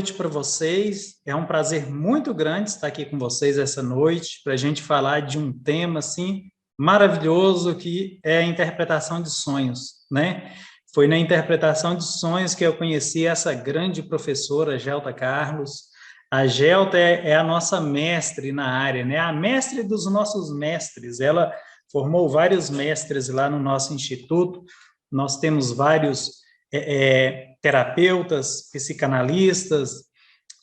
noite para vocês. É um prazer muito grande estar aqui com vocês essa noite para a gente falar de um tema assim maravilhoso que é a interpretação de sonhos, né? Foi na interpretação de sonhos que eu conheci essa grande professora, Gelta Carlos. A Gelta é a nossa mestre na área, né? A mestre dos nossos mestres. Ela formou vários mestres lá no nosso instituto. Nós temos vários terapeutas, psicanalistas,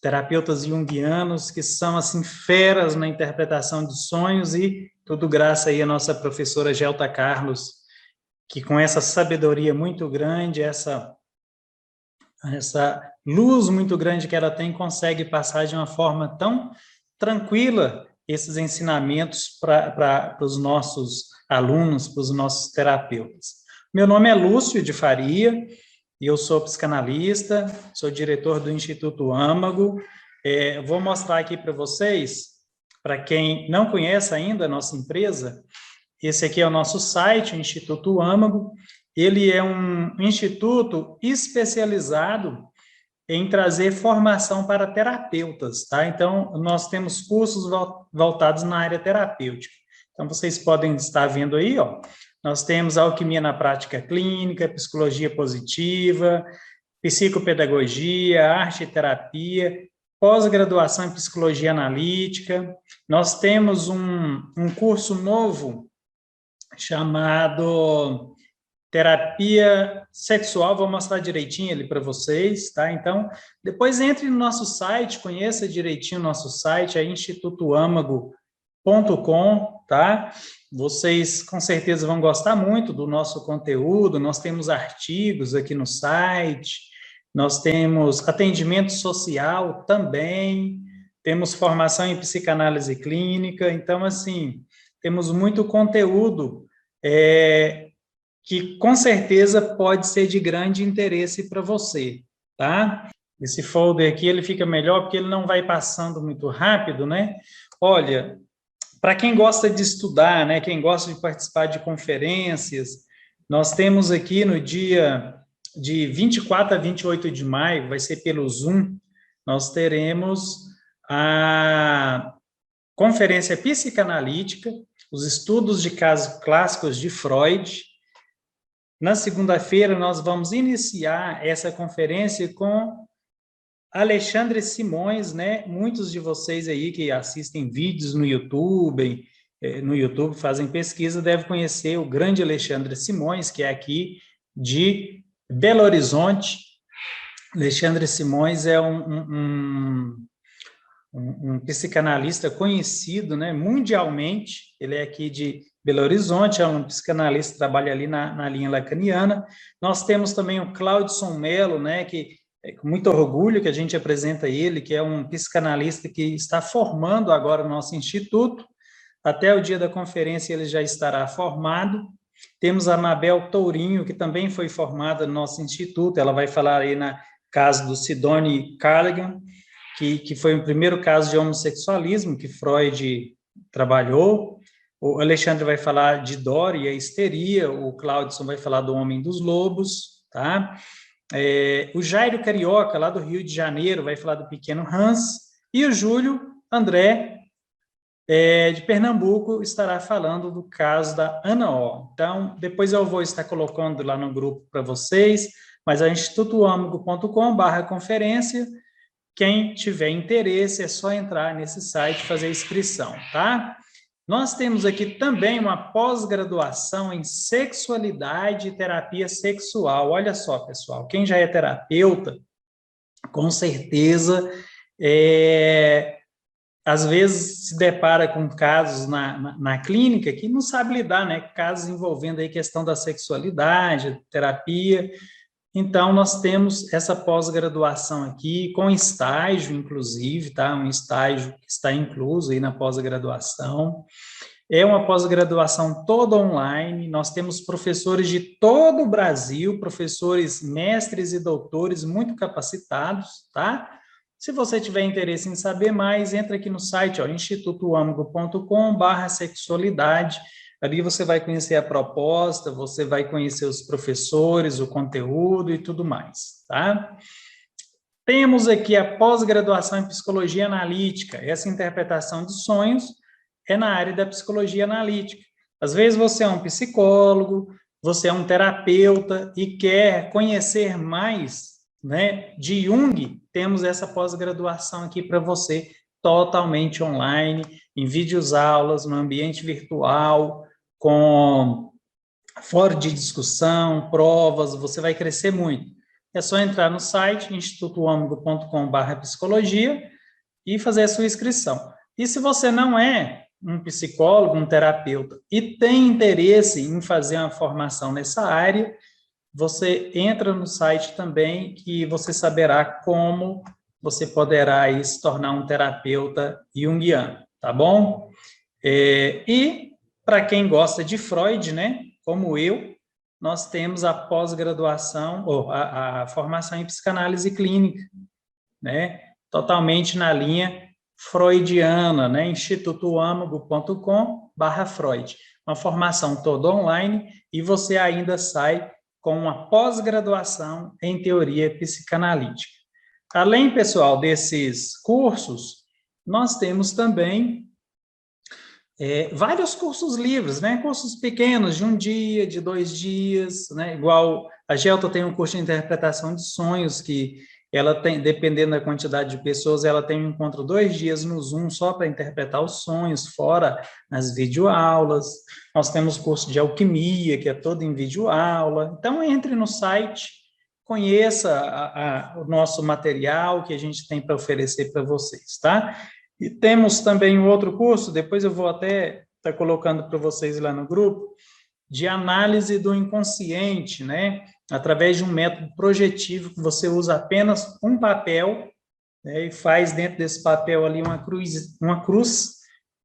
terapeutas junguianos, que são, assim, feras na interpretação de sonhos, e tudo graças aí à nossa professora Gelta Carlos, que com essa sabedoria muito grande, essa luz muito grande que ela tem, consegue passar de uma forma tão tranquila esses ensinamentos para os nossos alunos, para os nossos terapeutas. Meu nome é Lúcio de Faria, e eu sou psicanalista, sou diretor do Instituto Âmago. Vou mostrar aqui para vocês, para quem não conhece ainda a nossa empresa, esse aqui é o nosso site, o Instituto Âmago. Ele é um instituto especializado em trazer formação para terapeutas, tá? Então, nós temos cursos voltados na área terapêutica. Então, vocês podem estar vendo aí, ó, nós temos alquimia na prática clínica, psicologia positiva, psicopedagogia, arte e terapia, pós-graduação em psicologia analítica. Nós temos um curso novo chamado terapia sexual, vou mostrar direitinho ele para vocês, tá? Então, depois entre no nosso site, conheça direitinho o nosso site, é institutoamago.com, tá? Vocês com certeza vão gostar muito do nosso conteúdo. Nós temos artigos aqui no site, nós temos atendimento social também, temos formação em psicanálise clínica. Então, assim, temos muito conteúdo que com certeza pode ser de grande interesse para você, tá? Esse folder aqui, ele fica melhor porque ele não vai passando muito rápido, né? Olha, para quem gosta de estudar, né, quem gosta de participar de conferências, nós temos aqui no dia de 24 a 28 de maio, vai ser pelo Zoom, nós teremos a conferência psicanalítica, os estudos de casos clássicos de Freud. Na segunda-feira, nós vamos iniciar essa conferência com Alexandre Simões, né? Muitos de vocês aí que assistem vídeos no YouTube fazem pesquisa, devem conhecer o grande Alexandre Simões, que é aqui de Belo Horizonte. Alexandre Simões é um psicanalista conhecido, né, mundialmente. Ele é aqui de Belo Horizonte, é um psicanalista que trabalha ali na linha lacaniana. Nós temos também o Claudson Mello, né, que é com muito orgulho que a gente apresenta ele, que é um psicanalista que está formando agora o nosso instituto. Até o dia da conferência ele já estará formado. Temos a Anabel Tourinho, que também foi formada no nosso instituto. Ela vai falar aí na caso do Sidney Carligan, que foi o primeiro caso de homossexualismo que Freud trabalhou. O Alexandre vai falar de Dor e a histeria, o Claudson vai falar do Homem dos Lobos, tá? O Jairo Carioca, lá do Rio de Janeiro, vai falar do Pequeno Hans, e o Júlio André, de Pernambuco, estará falando do caso da Ana O. Então, depois eu vou estar colocando lá no grupo para vocês, mas é institutoamago.com/conferência. Quem tiver interesse, é só entrar nesse site e fazer a inscrição, tá? Nós temos aqui também uma pós-graduação em sexualidade e terapia sexual. Olha só, pessoal, quem já é terapeuta, com certeza, às vezes se depara com casos na clínica que não sabe lidar, né? Casos envolvendo aí questão da sexualidade, terapia. Então, nós temos essa pós-graduação aqui, com estágio, inclusive, tá? Um estágio que está incluso aí na pós-graduação. É uma pós-graduação toda online. Nós temos professores de todo o Brasil, professores mestres e doutores muito capacitados, tá? Se você tiver interesse em saber mais, entra aqui no site, institutoamago.com/sexualidade. Ali você vai conhecer a proposta, você vai conhecer os professores, o conteúdo e tudo mais, tá? Temos aqui a pós-graduação em psicologia analítica. Essa interpretação de sonhos é na área da psicologia analítica. Às vezes você é um psicólogo, você é um terapeuta e quer conhecer mais, né, de Jung, temos essa pós-graduação aqui para você, totalmente online, em vídeos aulas, no ambiente virtual, com fórum de discussão, provas, você vai crescer muito. É só entrar no site institutoâmago.com/psicologia e fazer a sua inscrição. E se você não é um psicólogo, um terapeuta, e tem interesse em fazer uma formação nessa área, você entra no site também que você saberá como você poderá aí se tornar um terapeuta junguiano, tá bom? E para quem gosta de Freud, né, como eu, nós temos a pós-graduação, ou a formação em psicanálise clínica, né, totalmente na linha freudiana, né, institutoâmago.com/Freud. Uma formação toda online e você ainda sai com uma pós-graduação em teoria psicanalítica. Além, pessoal, desses cursos, nós temos também vários cursos livres, né? Cursos pequenos, de 1 dia, de 2 dias, né? Igual a Gelta tem um curso de interpretação de sonhos, que ela tem, dependendo da quantidade de pessoas, ela tem um encontro 2 dias no Zoom só para interpretar os sonhos, fora as videoaulas. Nós temos curso de alquimia, que é todo em videoaula. Então, entre no site, conheça o nosso material que a gente tem para oferecer para vocês, tá? E temos também um outro curso, depois eu vou até estar colocando para vocês lá no grupo, de análise do inconsciente, né? Através de um método projetivo, que você usa apenas um papel, né? E faz dentro desse papel ali uma cruz,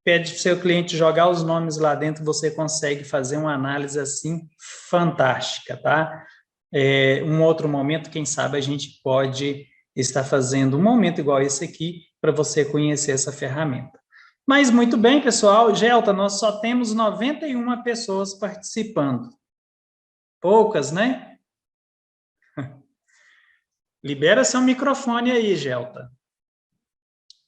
pede para o seu cliente jogar os nomes lá dentro, você consegue fazer uma análise assim fantástica, tá? Um outro momento, quem sabe a gente pode estar fazendo um momento igual esse aqui, para você conhecer essa ferramenta. Mas muito bem, pessoal, Gelta, nós só temos 91 pessoas participando. Poucas, né? Libera seu microfone aí, Gelta.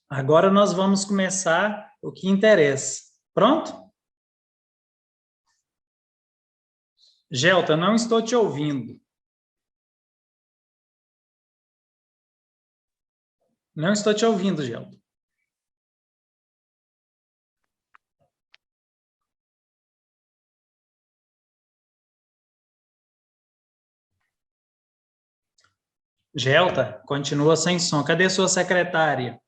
Agora nós vamos começar o que interessa. Pronto? Gelta, não estou te ouvindo. Não estou te ouvindo, Gelta. Gelta, continua sem som. Cadê sua secretária?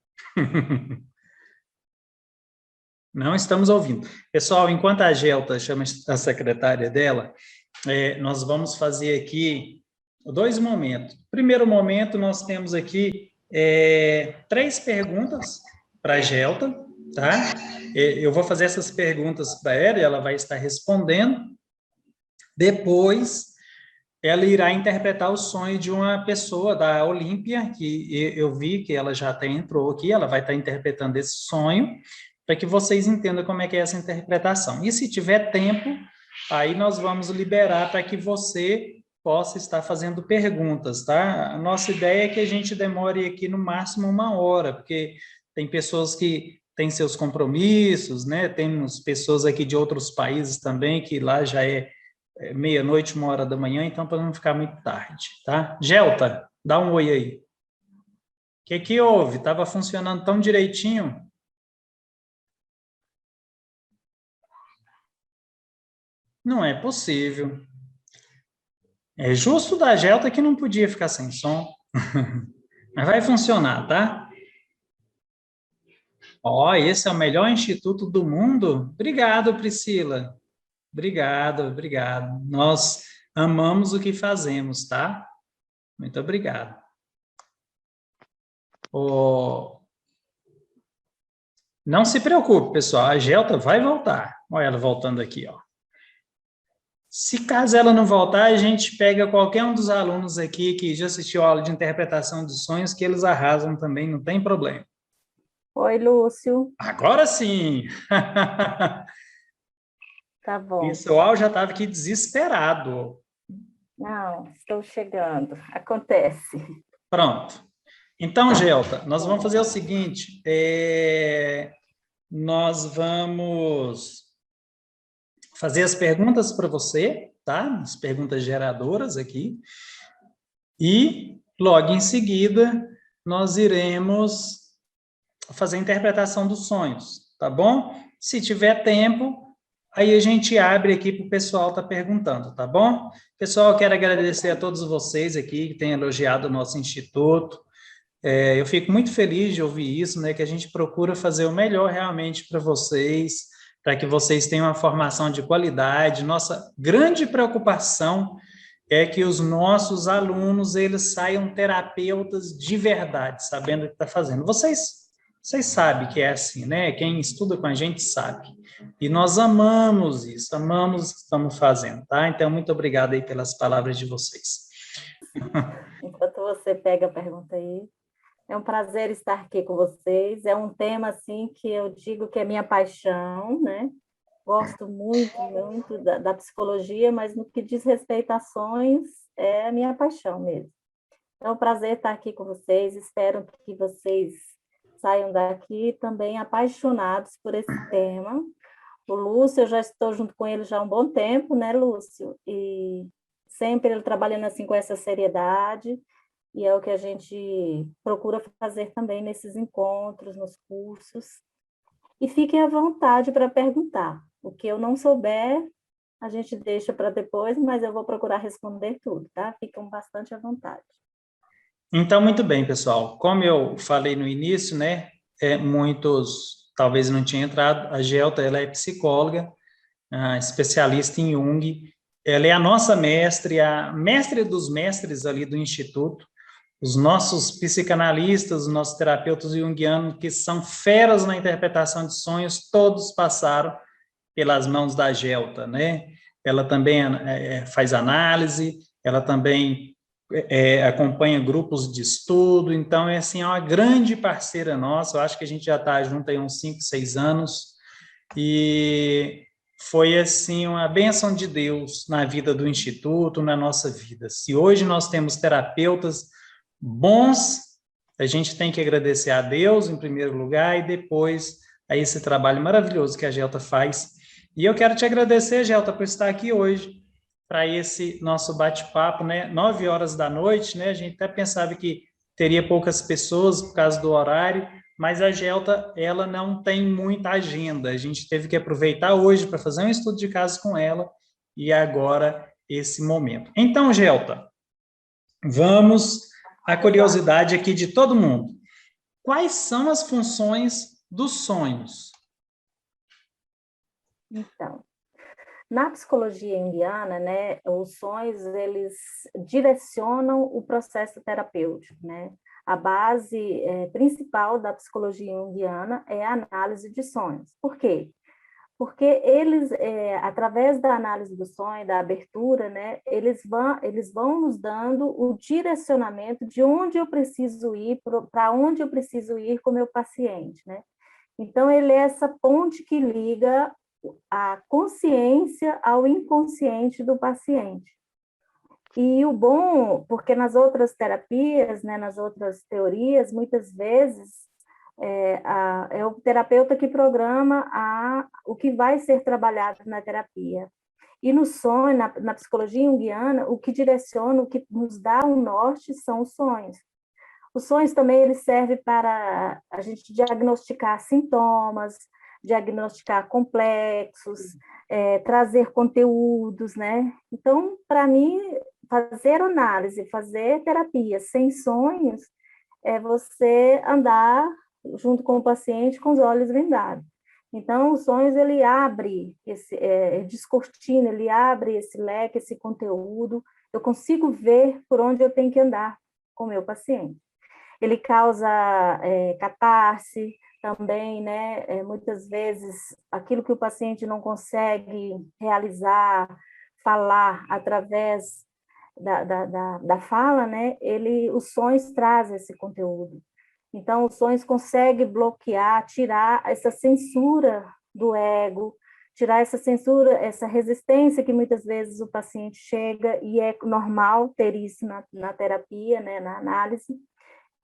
Não estamos ouvindo. Pessoal, enquanto a Gelta chama a secretária dela, nós vamos fazer aqui 2 momentos. Primeiro momento, nós temos aqui 3 perguntas para a Gelta, tá? Eu vou fazer essas perguntas para ela e ela vai estar respondendo. Depois, ela irá interpretar o sonho de uma pessoa da Olímpia, que eu vi que ela já até entrou aqui, ela vai estar interpretando esse sonho, para que vocês entendam como é que é essa interpretação. E se tiver tempo, aí nós vamos liberar para que você possa estar fazendo perguntas, tá? A nossa ideia é que a gente demore aqui no máximo 1 hora, porque tem pessoas que têm seus compromissos, né? Temos pessoas aqui de outros países também, que lá já é meia-noite, 1 hora da manhã, então para não ficar muito tarde, tá? Gelta, dá um oi aí. O que houve? Estava funcionando tão direitinho? Não é possível. É justo da Gelta que não podia ficar sem som. Mas vai funcionar, tá? Ó, esse é o melhor instituto do mundo? Obrigado, Priscila. Obrigado, obrigado. Nós amamos o que fazemos, tá? Muito obrigado. Não se preocupe, pessoal. A Gelta vai voltar. Olha ela voltando aqui, ó. Se caso ela não voltar, a gente pega qualquer um dos alunos aqui que já assistiu a aula de interpretação de sonhos, que eles arrasam também, não tem problema. Oi, Lúcio. Agora sim! Tá O bom. pessoal já estava aqui desesperado. Não, estou chegando. Acontece. Pronto. Então, Gelta, nós vamos fazer o seguinte, nós vamos fazer as perguntas para você, tá? As perguntas geradoras aqui, e logo em seguida nós iremos fazer a interpretação dos sonhos, tá bom? Se tiver tempo, aí a gente abre aqui para o pessoal estar perguntando, tá bom? Pessoal, eu quero agradecer a todos vocês aqui que têm elogiado o nosso instituto. Eu fico muito feliz de ouvir isso, né? Que a gente procura fazer o melhor realmente para vocês, para que vocês tenham uma formação de qualidade. Nossa grande preocupação é que os nossos alunos eles saiam terapeutas de verdade, sabendo o que está fazendo. Vocês sabem que é assim, né? Quem estuda com a gente sabe. E nós amamos isso, amamos o que estamos fazendo, tá? Então, muito obrigado aí pelas palavras de vocês. Enquanto você pega a pergunta aí, é um prazer estar aqui com vocês. É um tema assim que eu digo que é minha paixão, né? Gosto muito, muito da psicologia, mas no que diz respeito a sonhos, é a minha paixão mesmo. É um prazer estar aqui com vocês. Espero que vocês saiam daqui também apaixonados por esse tema. O Lúcio, eu já estou junto com ele já há um bom tempo, né, Lúcio? E sempre ele trabalhando assim com essa seriedade, e é o que a gente procura fazer também nesses encontros, nos cursos. E fiquem à vontade para perguntar. O que eu não souber, a gente deixa para depois, mas eu vou procurar responder tudo, tá? Fiquem bastante à vontade. Então, muito bem, pessoal. Como eu falei no início, né, muitos talvez não tinham entrado, a Gelta, ela é psicóloga, especialista em Jung, ela é a nossa mestre, a mestre dos mestres ali do Instituto, os nossos psicanalistas, os nossos terapeutas junguianos, que são feras na interpretação de sonhos, todos passaram pelas mãos da Gelta, né? Ela também faz análise, ela também acompanha grupos de estudo, então é assim, é uma grande parceira nossa, eu acho que a gente já está junto aí uns 5, 6 anos, e foi assim uma bênção de Deus na vida do Instituto, na nossa vida. Se hoje nós temos terapeutas bons, a gente tem que agradecer a Deus em primeiro lugar, e depois a esse trabalho maravilhoso que a Gelta faz. E eu quero te agradecer, Gelta, por estar aqui hoje, para esse nosso bate-papo, né? 9 horas da noite, né? A gente até pensava que teria poucas pessoas por causa do horário, mas a Gelta, ela não tem muita agenda. A gente teve que aproveitar hoje para fazer um estudo de caso com ela, e agora esse momento. Então, Gelta, vamos à curiosidade aqui de todo mundo. Quais são as funções dos sonhos? Então, na psicologia junguiana, né, os sonhos, eles direcionam o processo terapêutico, né? A base principal da psicologia junguiana é a análise de sonhos. Por quê? Porque eles, através da análise do sonho, da abertura, né, eles vão nos dando o direcionamento de onde eu preciso ir, para onde eu preciso ir com o meu paciente, né? Então, ele é essa ponte que liga a consciência ao inconsciente do paciente. E o bom, porque nas outras terapias, né, nas outras teorias, muitas vezes é o terapeuta que programa o que vai ser trabalhado na terapia. E no sonho, na psicologia junguiana, o que direciona, o que nos dá um norte são os sonhos. Os sonhos também eles servem para a gente diagnosticar sintomas, diagnosticar complexos, trazer conteúdos, né? Então, para mim, fazer análise, fazer terapia sem sonhos é você andar junto com o paciente com os olhos vendados. Então, os sonhos, ele abre, descortina, ele abre esse leque, esse conteúdo, eu consigo ver por onde eu tenho que andar com o meu paciente. Ele causa catarse também, né? Muitas vezes, aquilo que o paciente não consegue realizar, falar através da fala, né? Os sonhos trazem esse conteúdo. Então, os sonhos conseguem bloquear, tirar essa censura do ego, tirar essa censura, essa resistência que muitas vezes o paciente chega, e é normal ter isso na terapia, né, na análise.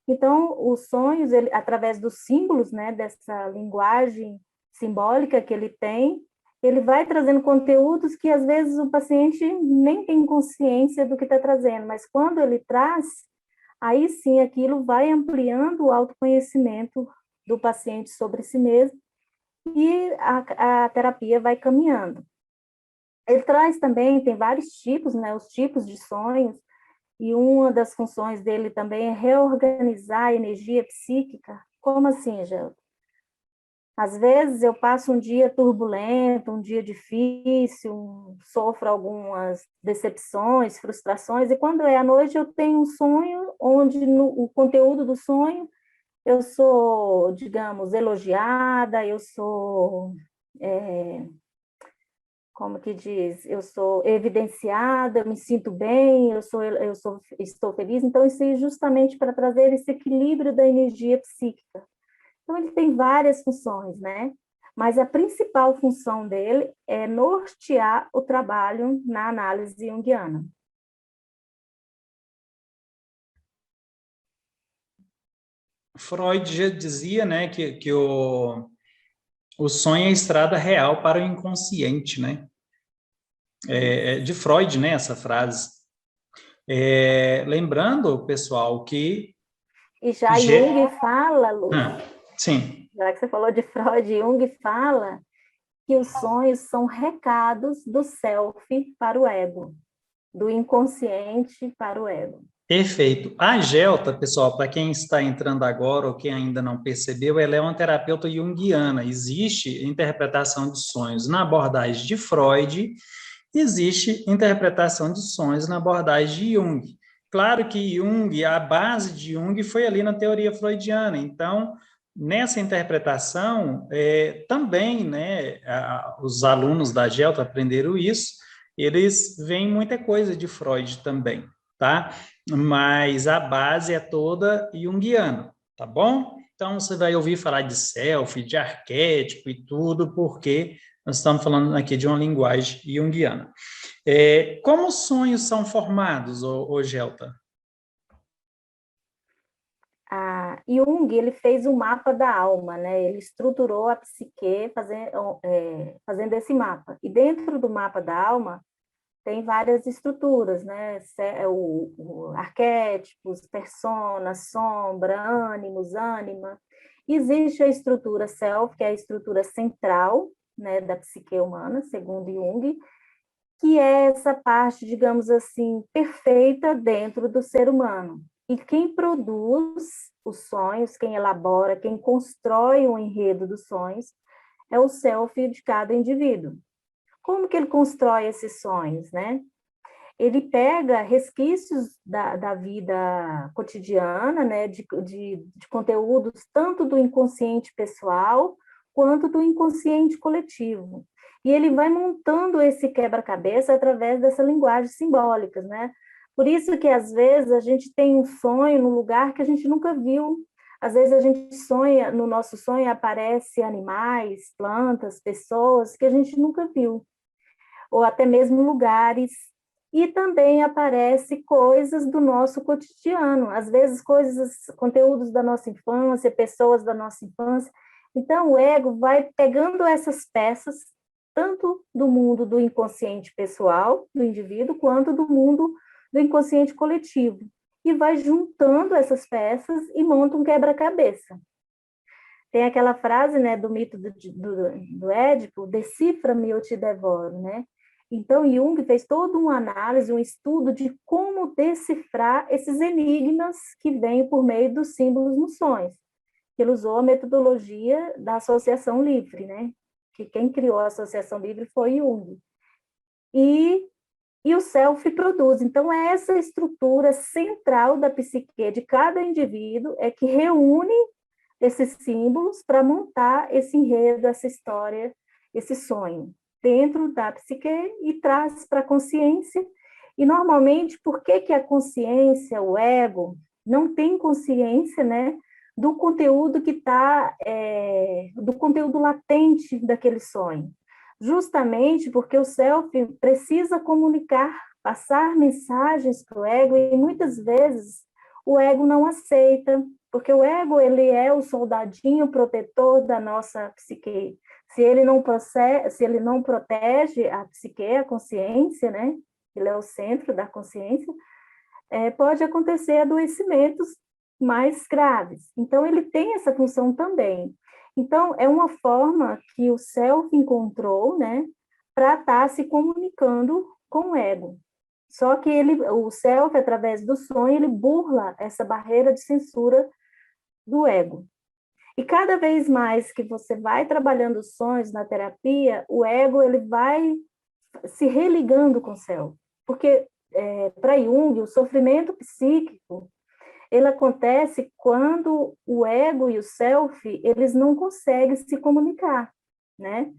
Então, os sonhos, através dos símbolos, né, dessa linguagem simbólica que ele vai trazendo conteúdos que, às vezes, o paciente nem tem consciência do que está trazendo, mas quando ele traz, aí sim aquilo vai ampliando o autoconhecimento do paciente sobre si mesmo e a terapia vai caminhando. Ele traz também, tem vários tipos, né, os tipos de sonhos, e uma das funções dele também é reorganizar a energia psíquica. Como assim, Gel? Às vezes eu passo um dia turbulento, um dia difícil, sofro algumas decepções, frustrações, e quando é à noite eu tenho um sonho onde o conteúdo do sonho eu sou, digamos, elogiada, eu sou, como que diz, eu sou evidenciada, eu me sinto bem, estou feliz. Então, isso é justamente para trazer esse equilíbrio da energia psíquica. Então, ele tem várias funções, né? Mas a principal função dele é nortear o trabalho na análise junguiana. Freud já dizia, né, que o sonho é a estrada real para o inconsciente, né? É de Freud, né, essa frase. Lembrando, pessoal, que... E já Jung fala, Lu, sim. já que você falou de Freud, Jung fala que os sonhos são recados do self para o ego, do inconsciente para o ego. Perfeito. A Gelta, pessoal, para quem está entrando agora ou quem ainda não percebeu, ela é uma terapeuta junguiana. Existe interpretação de sonhos na abordagem de Freud, existe interpretação de sonhos na abordagem de Jung. Claro que Jung, a base de Jung foi ali na teoria freudiana. Então, nessa interpretação, também, né, os alunos da Gelta aprenderam isso, eles veem muita coisa de Freud também, tá? Mas a base é toda junguiana, tá bom? Então, você vai ouvir falar de self, de arquétipo e tudo, porque nós estamos falando aqui de uma linguagem junguiana. Como os sonhos são formados, Gelta? Jung, ele fez o mapa da alma, né? Ele estruturou a psique fazendo esse mapa. E dentro do mapa da alma, tem várias estruturas, né? Arquétipos, personas, sombra, ânimos, ânima. Existe a estrutura self, que é a estrutura central, né, da psique humana, segundo Jung, que é essa parte, digamos assim, perfeita dentro do ser humano. E quem produz os sonhos, quem elabora, quem constrói o enredo dos sonhos, é o self de cada indivíduo. Como que ele constrói esses sonhos, né? Ele pega resquícios da vida cotidiana, né, de conteúdos tanto do inconsciente pessoal quanto do inconsciente coletivo. E ele vai montando esse quebra-cabeça através dessa linguagem simbólica, né? Por isso que, às vezes, a gente tem um sonho num lugar que a gente nunca viu. Às vezes, a gente sonha, no nosso sonho aparece animais, plantas, pessoas que a gente nunca viu. Ou até mesmo lugares, e também aparece coisas do nosso cotidiano, às vezes conteúdos da nossa infância, pessoas da nossa infância. Então, o ego vai pegando essas peças, tanto do mundo do inconsciente pessoal, do indivíduo, quanto do mundo do inconsciente coletivo, e vai juntando essas peças e monta um quebra-cabeça. Tem aquela frase, né, do mito do Édipo, decifra-me, eu te devoro, né? Então, Jung fez toda uma análise, um estudo de como decifrar esses enigmas que vêm por meio dos símbolos nos sonhos. Ele usou a metodologia da associação livre, né? Que quem criou a associação livre foi Jung. E o self produz. Então, é essa estrutura central da psique de cada indivíduo é que reúne esses símbolos para montar esse enredo, essa história, esse sonho dentro da psique e traz para a consciência. E, normalmente, por que a consciência, o ego, não tem consciência, né, do conteúdo que está, do conteúdo latente daquele sonho? Justamente porque o self precisa comunicar, passar mensagens para o ego, e muitas vezes o ego não aceita, porque o ego ele é o soldadinho protetor da nossa psique. Se ele não protege a psique, a consciência, né? Ele é o centro da consciência, pode acontecer adoecimentos mais graves. Então, ele tem essa função também. Então, é uma forma que o self encontrou, né, para estar se comunicando com o ego. Só que o self, através do sonho, ele burla essa barreira de censura do ego. E cada vez mais que você vai trabalhando os sonhos na terapia, o ego ele vai se religando com o self. Porque, para Jung, o sofrimento psíquico ele acontece quando o ego e o self, eles não conseguem se comunicar, né?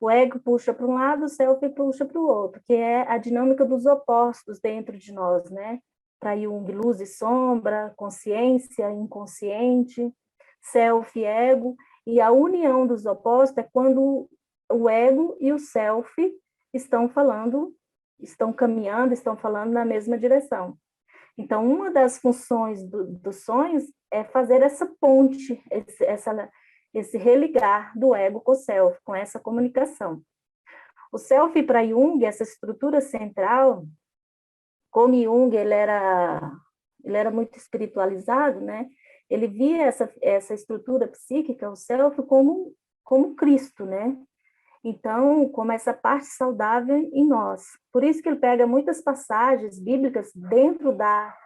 O ego puxa para um lado, o self puxa para o outro, que é a dinâmica dos opostos dentro de nós, né? Para Jung, luz e sombra, consciência, inconsciente, self e ego, e a união dos opostos é quando o ego e o self estão falando, estão caminhando, estão falando na mesma direção. Então, uma das funções dos sonhos é fazer essa ponte, esse religar do ego com o self, com essa comunicação. O self, para Jung, essa estrutura central, como Jung ele era muito espiritualizado, né? Ele via essa estrutura psíquica, o self, como Cristo, né? Então, como essa parte saudável em nós. Por isso que ele pega muitas passagens bíblicas dentro da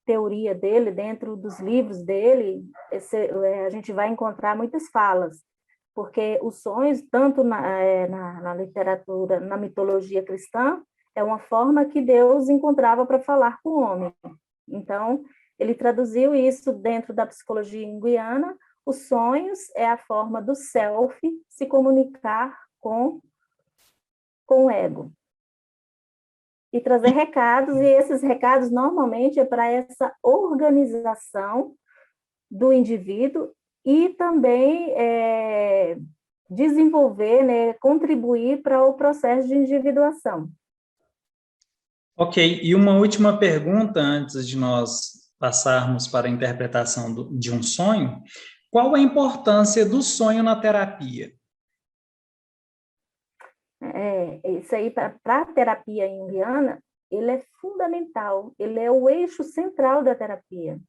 teoria dele, dentro dos livros dele, a gente vai encontrar muitas falas, porque os sonhos, tanto na literatura, na mitologia cristã, é uma forma que Deus encontrava para falar com o homem. Então, ele traduziu isso dentro da psicologia junguiana. Os sonhos é a forma do self se comunicar com o ego. E trazer recados, e esses recados normalmente é para essa organização do indivíduo e também desenvolver, né, contribuir para o processo de individuação. Ok, e uma última pergunta antes de nós passarmos para a interpretação de um sonho. Qual a importância do sonho na terapia? Isso aí, para a terapia junguiana, ele é fundamental, ele é o eixo central da terapia.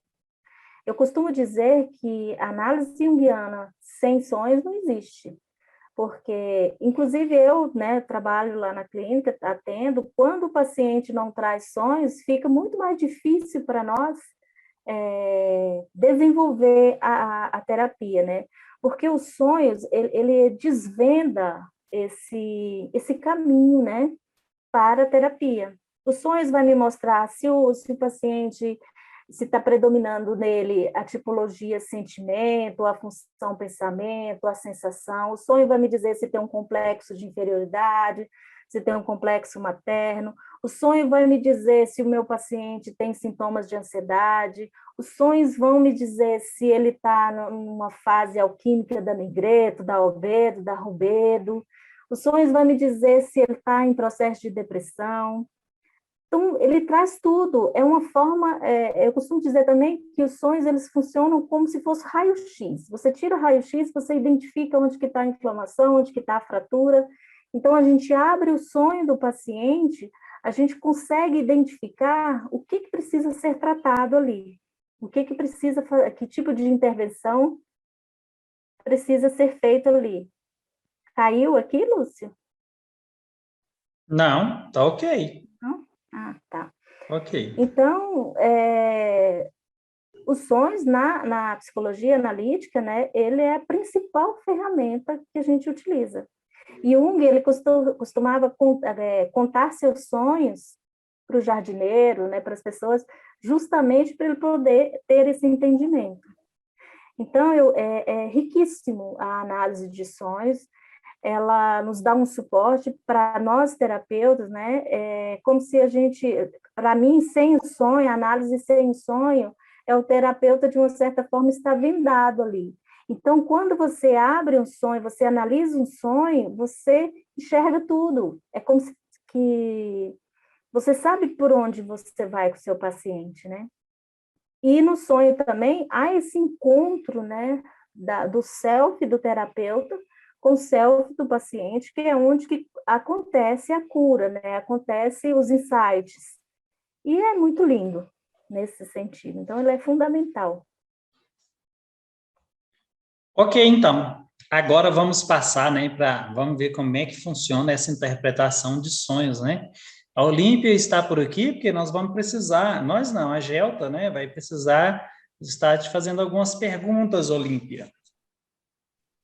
Eu costumo dizer que a análise junguiana sem sonhos não existe, porque, inclusive, eu, né, trabalho lá na clínica, atendo, quando o paciente não traz sonhos, fica muito mais difícil para nós desenvolver a terapia, né? Porque os sonhos, ele desvenda esse caminho, né, para a terapia. Os sonhos vai me mostrar se o paciente, se está predominando nele a tipologia sentimento, a função pensamento, a sensação. O sonho vai me dizer se tem um complexo de inferioridade, se tem um complexo materno. O sonho vai me dizer se o meu paciente tem sintomas de ansiedade. Os sonhos vão me dizer se ele está numa fase alquímica da Migreto, da Albedo, da Rubedo. Os sonhos vão me dizer se ele está em processo de depressão. Então, ele traz tudo. É uma forma, eu costumo dizer também que os sonhos, eles funcionam como se fosse raio-x. Você tira o raio-x, você identifica onde que está a inflamação, onde que está a fratura. Então, a gente abre o sonho do paciente, a gente consegue identificar o que precisa ser tratado ali. O que precisa, que tipo de intervenção precisa ser feito ali. Caiu aqui, Lúcio? Não, tá ok. Não? Ah, tá. Ok. Então, os sonhos na psicologia analítica, né, ele é a principal ferramenta que a gente utiliza. E Jung, ele costumava contar seus sonhos para o jardineiro, né, para as pessoas, justamente para ele poder ter esse entendimento. Então, é riquíssimo a análise de sonhos, ela nos dá um suporte para nós terapeutas, né? Como se a gente, para mim, sem o sonho, a análise sem o sonho, o terapeuta, de uma certa forma, está vendado ali. Então, quando você abre um sonho, você analisa um sonho, você enxerga tudo. É como se que você sabe por onde você vai com o seu paciente, né? E no sonho também há esse encontro, né, do self do terapeuta com o self do paciente, que é onde que acontece a cura, né, acontece os insights. E é muito lindo nesse sentido. Então, ele é fundamental. Ok, então. Agora vamos passar, né, vamos ver como é que funciona essa interpretação de sonhos, né? A Olímpia está por aqui porque nós vamos precisar, nós não, a Gelta, né, vai precisar estar te fazendo algumas perguntas, Olímpia.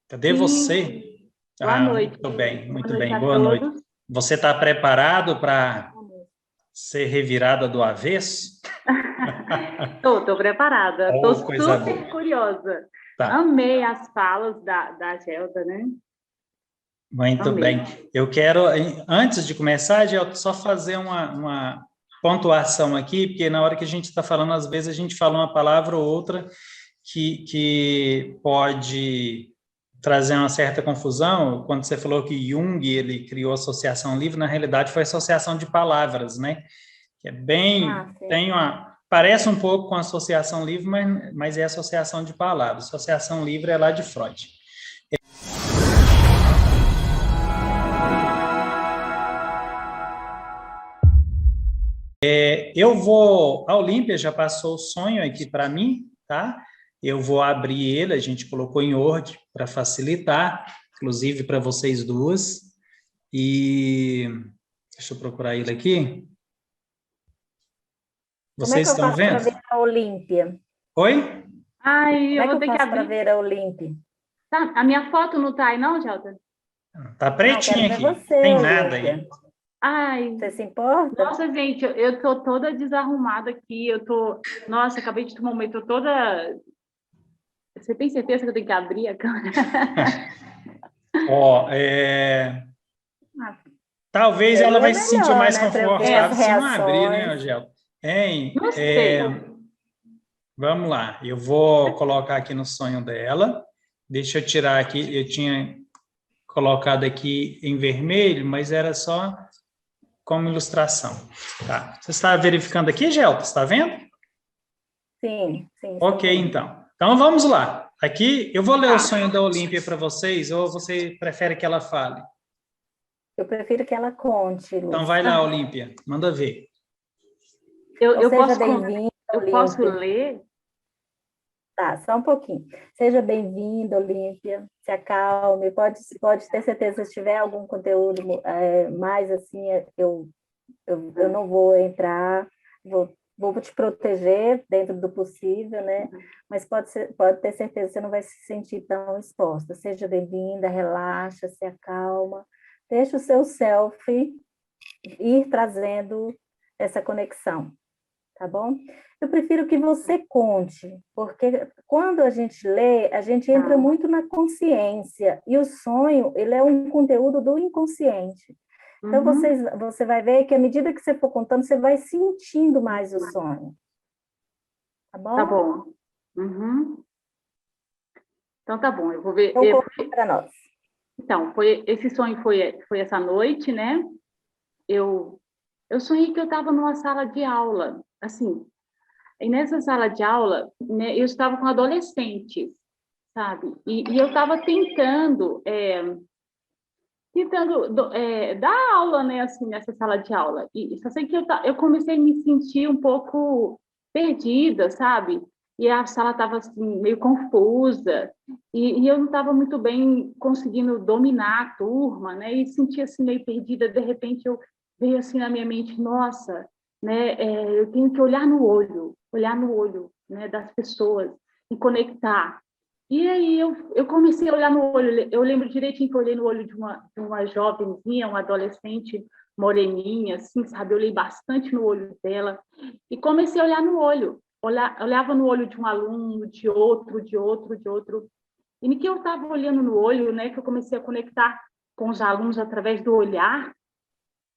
Cadê você? Sim. Boa noite. Muito bem, muito Boa noite bem. a Boa noite. todos. Você está preparado para ser revirada do avesso? Estou preparada. Estou Coisa super boa. curiosa. Tá. Amei as falas da Gelda, né? Muito Amei. bem. Eu quero, antes de começar, Gelta, só fazer uma pontuação aqui, porque na hora que a gente está falando, às vezes a gente fala uma palavra ou outra que pode trazer uma certa confusão. Quando você falou que Jung, ele criou associação livre, na realidade foi associação de palavras, né? Que é bem, parece um pouco com associação livre, mas é associação de palavras. Associação livre é lá de Freud. A Olímpia já passou o sonho aqui para mim, tá? Eu vou abrir ele, a gente colocou em ordem para facilitar, inclusive para vocês duas. E deixa eu procurar ele aqui. Vocês estão vendo? Como é que eu faço para ver a Olímpia? Oi? Ai, Como eu é vou que ter eu que faço para abrir. ver a Olímpia? Tá, a minha foto não tá aí, não, Gelda? Tá pretinho Não, quero aqui. ver você, Tem Olímpia. nada aí. Ai, Você se importa? nossa, gente, eu tô toda desarrumada aqui. Nossa, acabei de tomar um meio, tô toda... Você tem certeza que eu tenho que abrir a câmera? Ó, talvez ela vai se sentir melhor, mais né, para eu ver as confortável se não abrir, né, reações. Angel? Não sei. Vamos lá, eu vou colocar aqui no sonho dela. Deixa eu tirar aqui, eu tinha colocado aqui em vermelho, mas era só como ilustração. Tá. Você está verificando aqui, Gelta? Está vendo? Sim, sim. Ok, então. Então vamos lá. Aqui eu vou ler Tá. o sonho da Olímpia para vocês, ou você prefere que ela fale? Eu prefiro que ela conte, Lúcia. Então vai lá, Olímpia, manda ver. Eu seja posso, bem-vinda, eu posso Olímpia. ler? Tá, só um pouquinho. Seja bem-vinda, Olímpia. Se acalme. Pode ter certeza, se tiver algum conteúdo mais assim, eu não vou entrar, vou te proteger dentro do possível, né? Mas pode ter certeza que você não vai se sentir tão exposta. Seja bem-vinda, relaxa, se acalma. Deixa o seu self ir trazendo essa conexão, tá bom? Eu prefiro que você conte, porque quando a gente lê, a gente entra muito na consciência, e o sonho, ele é um conteúdo do inconsciente. Então, você vai ver que à medida que você for contando, você vai sentindo mais o sonho. Tá bom? Tá bom. Uhum. Então, tá bom. Eu vou ver. Então, conta para nós. Então, esse sonho foi essa noite, né? Eu sonhei que eu estava numa sala de aula, assim. E nessa sala de aula, né, eu estava com adolescentes, sabe? E eu estava tentando dar aula, né, assim, nessa sala de aula. E só sei que eu comecei a me sentir um pouco perdida, sabe? E a sala estava assim, meio confusa, e eu não estava muito bem conseguindo dominar a turma, né? E sentia assim meio perdida. De repente, veio assim na minha mente, nossa, né? Eu tenho que olhar no olho, né, das pessoas e conectar. E aí eu comecei a olhar no olho. Eu lembro direitinho que eu olhei no olho de uma jovenzinha, uma adolescente moreninha, assim, sabe? Eu olhei bastante no olho dela e comecei a olhar no olho. Olhava no olho de um aluno, de outro. E no que eu estava olhando no olho, né, que eu comecei a conectar com os alunos através do olhar,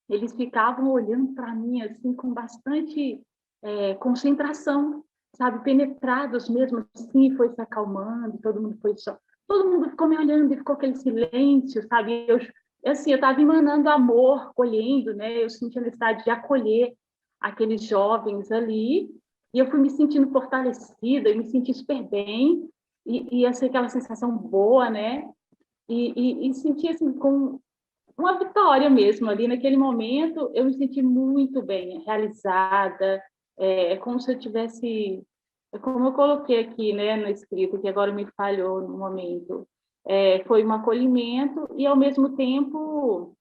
eles ficavam olhando para mim assim com bastante concentração, sabe, penetrados mesmo, assim, foi se acalmando, todo mundo ficou me olhando e ficou aquele silêncio, sabe, eu estava emanando amor, colhendo, né, eu senti a necessidade de acolher aqueles jovens ali, E eu fui me sentindo fortalecida, eu me senti super bem, e assim, aquela sensação boa, né? E senti, assim, com uma vitória mesmo ali. Naquele momento, eu me senti muito bem, realizada, como se eu tivesse... É como eu coloquei aqui, né, no escrito, que agora me falhou no momento. Foi um acolhimento e, ao mesmo tempo,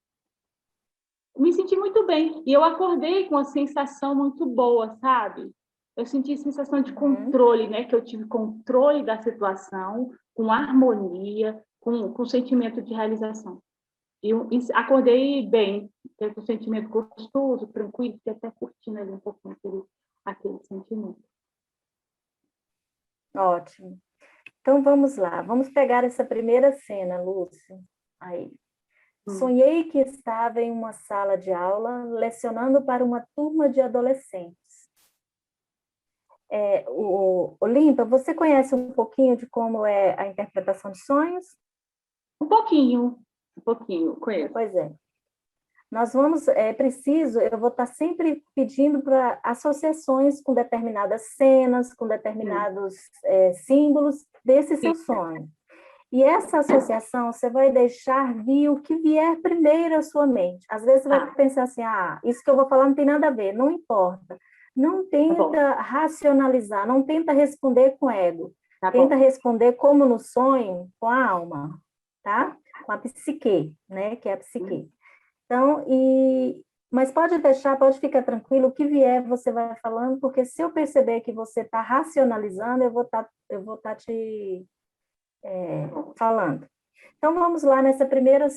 me senti muito bem. E eu acordei com uma sensação muito boa, sabe? Eu senti sensação de controle, né? Que eu tive controle da situação, com harmonia, com sentimento de realização. E acordei bem, com um sentimento gostoso, tranquilo, e até curtindo ali um pouquinho aquele sentimento. Ótimo. Então, vamos lá. Vamos pegar essa primeira cena, Lúcia. Aí. Sonhei que estava em uma sala de aula lecionando para uma turma de adolescentes. Olimpa, você conhece um pouquinho de como é a interpretação de sonhos? Um pouquinho, conheço. Pois é. Nós vamos, eu vou estar sempre pedindo para associações com determinadas cenas, com determinados símbolos desse seu sonho. E essa associação, você vai deixar vir o que vier primeiro à sua mente. Às vezes você vai pensar assim, isso que eu vou falar não tem nada a ver, não importa. Não tenta racionalizar, não tenta responder com ego. Tenta responder como no sonho, com a alma, tá? Com a psique, né? Que é a psique. Então, mas pode ficar tranquilo, o que vier você vai falando, porque se eu perceber que você está racionalizando, eu vou estar te falando. Então, vamos lá nessa primeira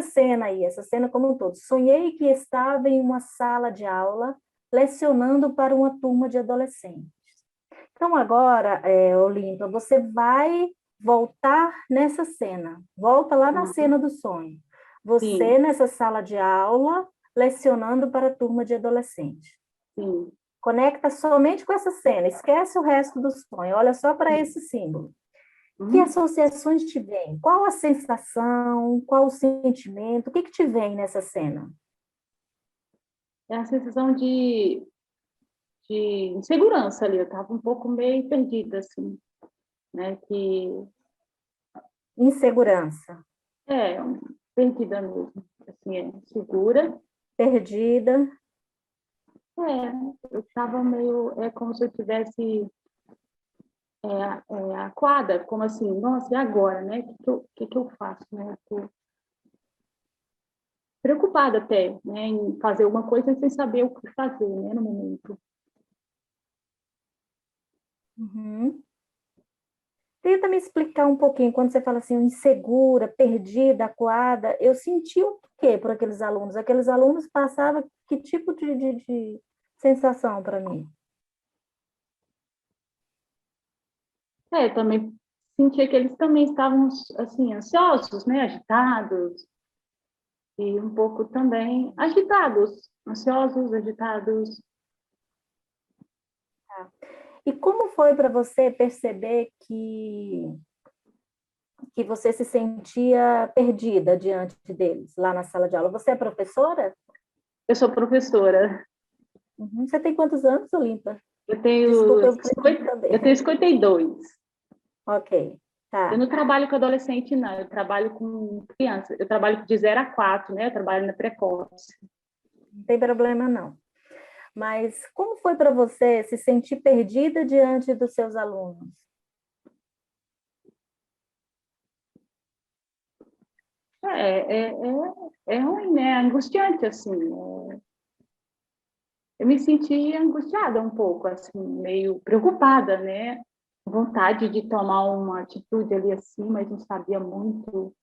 cena aí, essa cena como um todo. Sonhei que estava em uma sala de aula, lecionando para uma turma de adolescentes. Então, agora, Olímpia, você vai voltar nessa cena. Volta lá na cena do sonho. Você, nessa sala de aula, lecionando para a turma de adolescentes. Sim. Conecta somente com essa cena, esquece o resto do sonho, olha só para esse símbolo. Que associações te vêm? Qual a sensação? Qual o sentimento? O que te vem nessa cena? É a sensação de insegurança ali. Eu estava um pouco meio perdida, assim, né? Insegurança. Perdida mesmo. Assim, segura. Perdida. Eu estava meio... É como se eu tivesse... acuada, como assim, nossa, e agora, né? O que eu faço, né? Estou preocupada até, né, em fazer alguma coisa sem saber o que fazer, né, no momento. Tenta me explicar um pouquinho, quando você fala assim, insegura, perdida, acuada, eu senti o quê por aqueles alunos? Aqueles alunos passavam que tipo de sensação para mim? Também sentia que eles também estavam, assim, ansiosos, né, agitados, e um pouco também agitados, ansiosos, agitados. E como foi para você perceber que você se sentia perdida diante deles, lá na sala de aula? Você é professora? Eu sou professora. Você tem quantos anos, Olimpa? Eu tenho... Desculpa, eu tenho 52. Ok, tá. Eu não trabalho com adolescente, não. Eu trabalho com criança. Eu trabalho de 0 a 4, né? Eu trabalho na precoce. Não tem problema, não. Mas como foi para você se sentir perdida diante dos seus alunos? É ruim, né? Angustiante, assim. Eu me senti angustiada um pouco, assim, meio preocupada, né? Vontade de tomar uma atitude ali assim, mas não sabia muito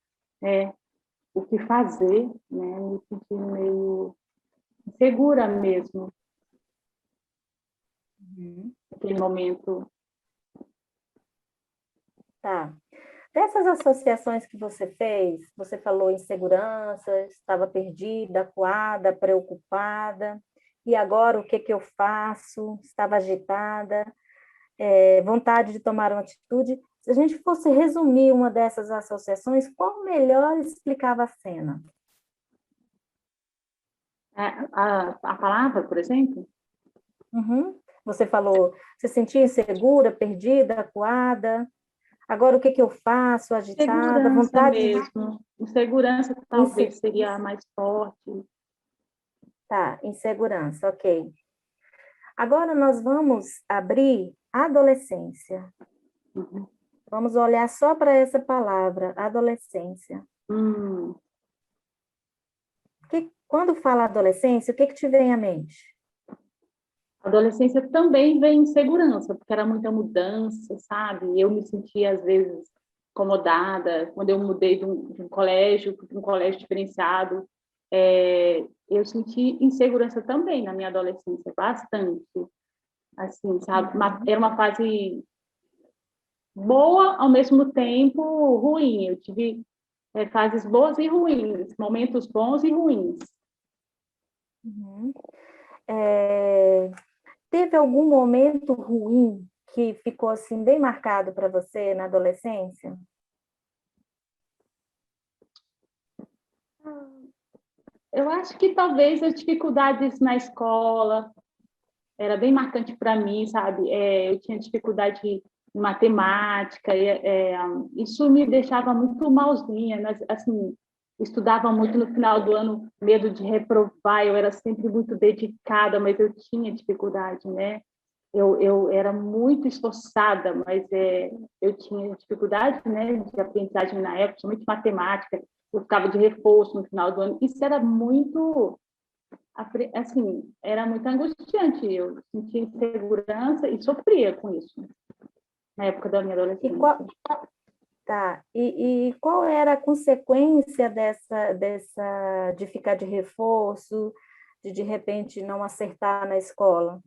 o que fazer, né? Me senti meio insegura mesmo naquele momento. Tá. Dessas associações que você fez, você falou insegurança, estava perdida, acuada, preocupada, e agora o que eu faço? Estava agitada, vontade de tomar uma atitude. Se a gente fosse resumir uma dessas associações, qual melhor explicava a cena? A palavra, por exemplo? Você falou, se sentia insegura, perdida, acuada. Agora, o que eu faço? Agitada, Segurança vontade de... mesmo. Insegurança talvez seria a mais forte. Tá, insegurança, ok. Agora nós vamos abrir adolescência. Uhum. Vamos olhar só para essa palavra, adolescência. Quando fala adolescência, o que te vem à mente? Adolescência também vem insegurança, porque era muita mudança, sabe? Eu me sentia, às vezes, incomodada. Quando eu mudei de um colégio para um colégio diferenciado, eu senti insegurança também na minha adolescência, bastante. Assim, sabe? Era uma fase boa, ao mesmo tempo ruim. Eu tive fases boas e ruins, momentos bons e ruins. Uhum. Teve algum momento ruim que ficou assim bem marcado para você na adolescência? Eu acho que talvez as dificuldades na escola era bem marcante para mim, sabe? Eu tinha dificuldade em matemática, isso me deixava muito malzinha, mas, assim, estudava muito no final do ano, medo de reprovar, eu era sempre muito dedicada, mas eu tinha dificuldade, né? Eu era muito esforçada, mas eu tinha dificuldade, né, de aprendizagem na época, tinha muito matemática, eu ficava de reforço no final do ano. Isso era muito, assim, era muito angustiante. Eu sentia insegurança e sofria com isso na época da minha adolescência. E qual era a consequência de ficar de reforço, de repente não acertar na escola?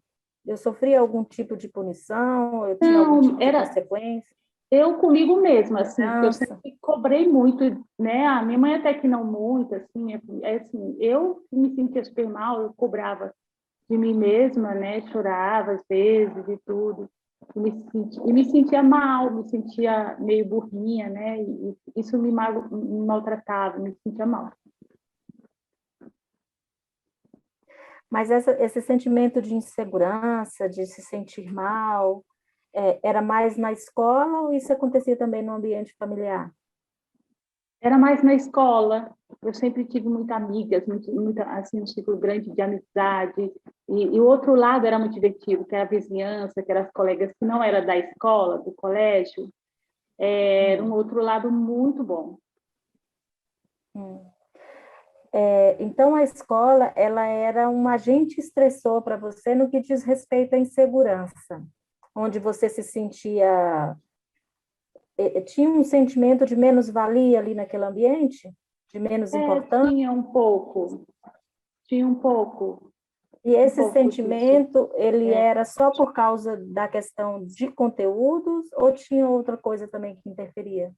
Eu sofria algum tipo de punição? Eu tinha algum tipo de consequência? Eu comigo mesma, assim, eu sempre cobrei muito, né? A minha mãe até que não muito, assim, assim, eu me sentia super mal, eu cobrava de mim mesma, né? Chorava às vezes e tudo. E me sentia mal, me sentia meio burrinha, né? E isso me maltratava, me sentia mal. Mas esse sentimento de insegurança, de se sentir mal, era mais na escola ou isso acontecia também no ambiente familiar? Era mais na escola. Eu sempre tive muitas amigas, assim, um ciclo grande de amizade. E o outro lado era muito divertido, que era a vizinhança, que eram as colegas que não era da escola, do colégio. Era um outro lado muito bom. Então, a escola ela era um agente estressor para você no que diz respeito à insegurança, onde você se sentia... Tinha um sentimento de menos-valia ali naquele ambiente? De menos importância? Tinha um pouco. Tinha um pouco. E esse sentimento, ele era só por causa da questão de conteúdos ou tinha outra coisa também que interferia?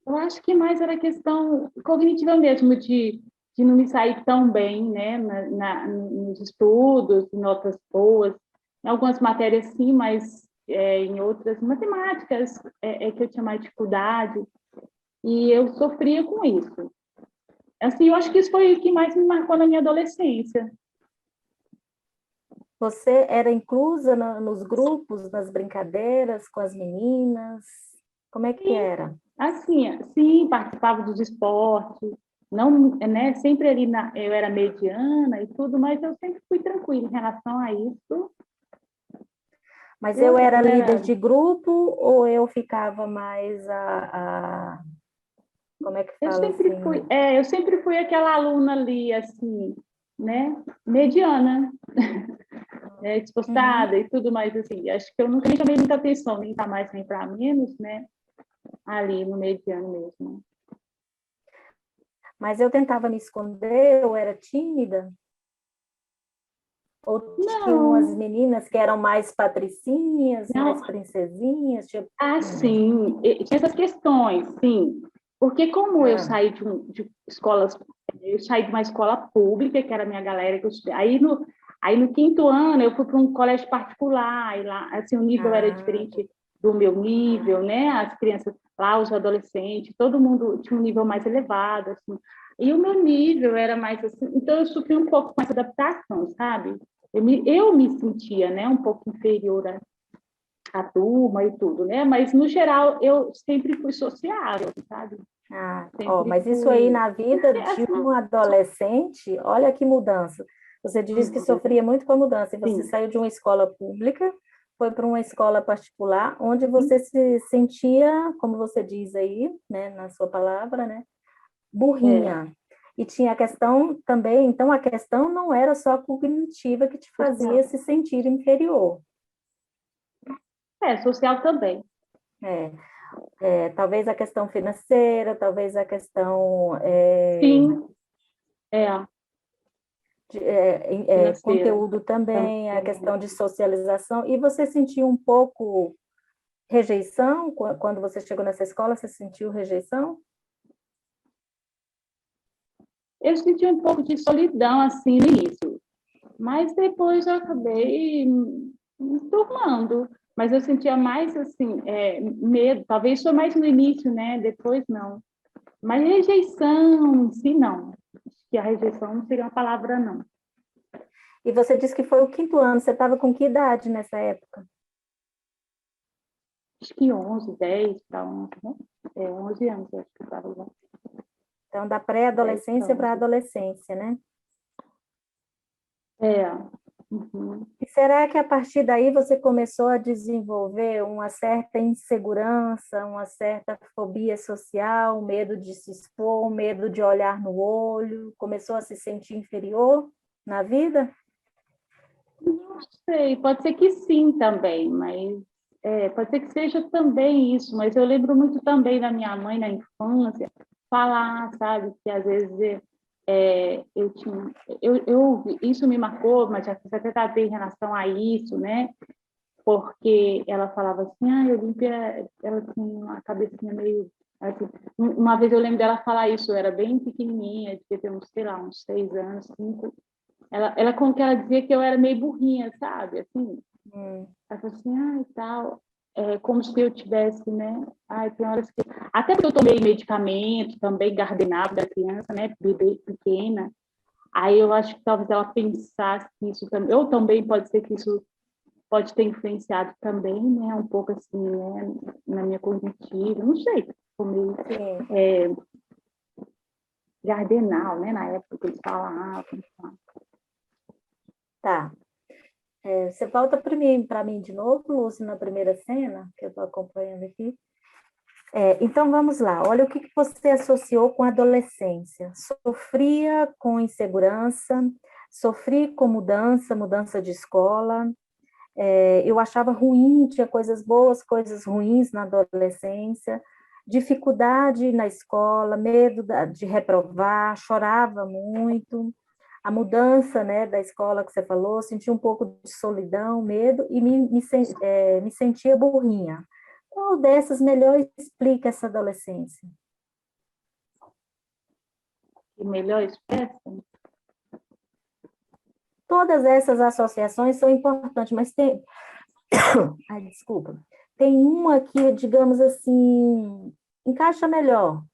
Eu acho que mais era questão cognitiva mesmo, de não me sair tão bem, né, nos estudos, em notas boas. Em algumas matérias, sim, mas em outras, matemáticas, que eu tinha mais dificuldade. E eu sofria com isso. Assim, eu acho que isso foi o que mais me marcou na minha adolescência. Você era inclusa nos grupos, nas brincadeiras com as meninas? Como é que era? Assim, sim, participava dos esportes, não, né, sempre ali eu era mediana e tudo, mas eu sempre fui tranquila em relação a isso. Mas eu era líder de grupo ou eu ficava mais como é que fala assim? Eu sempre fui aquela aluna ali, assim, né, mediana, esforçada e tudo mais, assim. Acho que eu nunca nem chamei muita atenção, nem para mais nem para menos, né, ali no mediano mesmo. Mas eu tentava me esconder, eu era tímida? Ou tinham as meninas que eram mais patricinhas, mais princesinhas? Sim, tinha essas questões, sim. Porque como eu saí de escolas, eu saí de uma escola pública, que era a minha galera que eu estudei. Aí no quinto ano eu fui para um colégio particular, e lá, assim, o nível era diferente do meu nível, né? As crianças lá, os adolescentes, todo mundo tinha um nível mais elevado, assim. E o meu nível era mais assim, então eu sofri um pouco com essa adaptação, sabe? eu me sentia, né, um pouco inferior à turma e tudo, né? Mas, no geral, eu sempre fui sociável, sabe? Mas isso fui... aí na vida de um adolescente, olha que mudança. Você disse que sofria muito com a mudança, e você saiu de uma escola pública, foi para uma escola particular, onde você se sentia, como você diz aí, né, na sua palavra, né, burrinha. E tinha a questão também, então a questão não era só cognitiva que te fazia se sentir inferior. Social também. Talvez a questão financeira, talvez a questão... Sim, conteúdo também, a questão de socialização. E você sentiu um pouco rejeição? Quando você chegou nessa escola, você sentiu rejeição? Eu senti um pouco de solidão, assim, no início. Mas depois eu acabei me turmando. Mas eu sentia mais, assim, medo. Talvez foi mais no início, né? Depois, não. Mas rejeição, sim, não. Acho que a rejeição não seria uma palavra, não. E você disse que foi o 5º ano. Você estava com que idade nessa época? Acho que 11, 10 para 11, né? 11 anos, acho que eu estava lá. Então, da pré-adolescência para a adolescência, né? Uhum. E será que a partir daí você começou a desenvolver uma certa insegurança, uma certa fobia social, medo de se expor, medo de olhar no olho, começou a se sentir inferior na vida? Não sei, pode ser que sim também, mas pode ser que seja também isso, mas eu lembro muito também da minha mãe na infância falar, sabe, que às vezes isso me marcou, mas já fiz até tratei em relação a isso, né? Porque ela falava assim, a Olímpia, ela tinha uma cabecinha meio assim. Uma vez eu lembro dela falar isso, eu era bem pequenininha, devia ter uns, sei lá, uns 6 anos, 5. Ela como que ela dizia que eu era meio burrinha, sabe? Assim, ela falou assim, e tal, como se eu tivesse, né? Tem horas que... Até porque eu tomei medicamento, também gardenava da criança, né? Bebê pequena. Aí eu acho que talvez ela pensasse que isso também... Ou também pode ser que isso pode ter influenciado também, né? Um pouco assim, né? Na minha cognitiva, não sei. Meio, gardenal, né? Na época que eles falavam. Tá. Você volta para mim de novo, Lúcia, na primeira cena, que eu estou acompanhando aqui. Então, vamos lá. Olha o que você associou com a adolescência. Sofria com insegurança, sofri com mudança de escola. Eu achava ruim, tinha coisas boas, coisas ruins na adolescência, dificuldade na escola, medo de reprovar, chorava muito. A mudança, né, da escola que você falou, senti um pouco de solidão, medo, e me sentia burrinha. Qual dessas melhor explica essa adolescência? E melhor expressa? Todas essas associações são importantes, mas tem... Ai, desculpa. Tem uma que, digamos assim, encaixa melhor,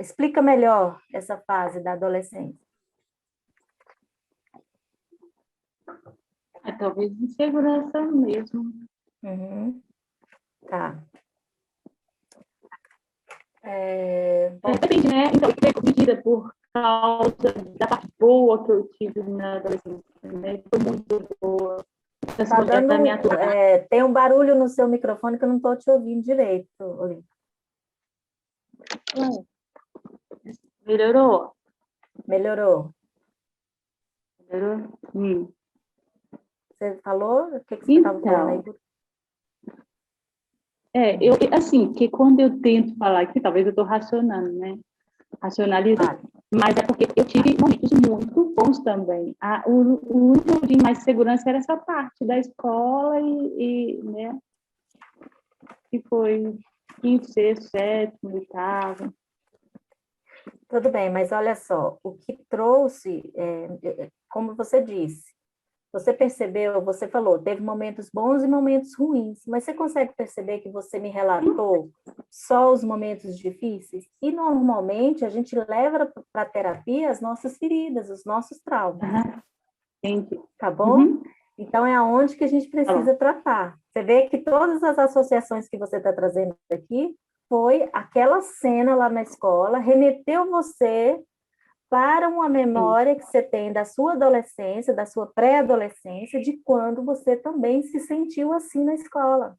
explica melhor essa fase da adolescência. Talvez insegurança mesmo. Tá. Depende, né? Então, medida por causa da parte boa que eu tive na adolescência, né? Foi muito boa. Tá dando, tem um barulho no seu microfone que eu não estou te ouvindo direito, Olívia. Melhorou? Melhorou. Melhorou? Você falou? O que você estava falando aí? Assim, que quando eu tento falar aqui, talvez eu estou racionando, né? Racionalizando. Mas é porque eu tive momentos muito bons também. O único de mais segurança era essa parte da escola né? Que foi 5º, 6º, 7º, 8º. Tudo bem, mas olha só, o que trouxe, como você disse, você percebeu, você falou, teve momentos bons e momentos ruins, mas você consegue perceber que você me relatou só os momentos difíceis? E normalmente a gente leva para a terapia as nossas feridas, os nossos traumas. Entendi. Tá bom? Uhum. Então, é aonde que a gente precisa tratar. Você vê que todas as associações que você está trazendo aqui foi aquela cena lá na escola, remeteu você para uma memória que você tem da sua adolescência, da sua pré-adolescência, de quando você também se sentiu assim na escola.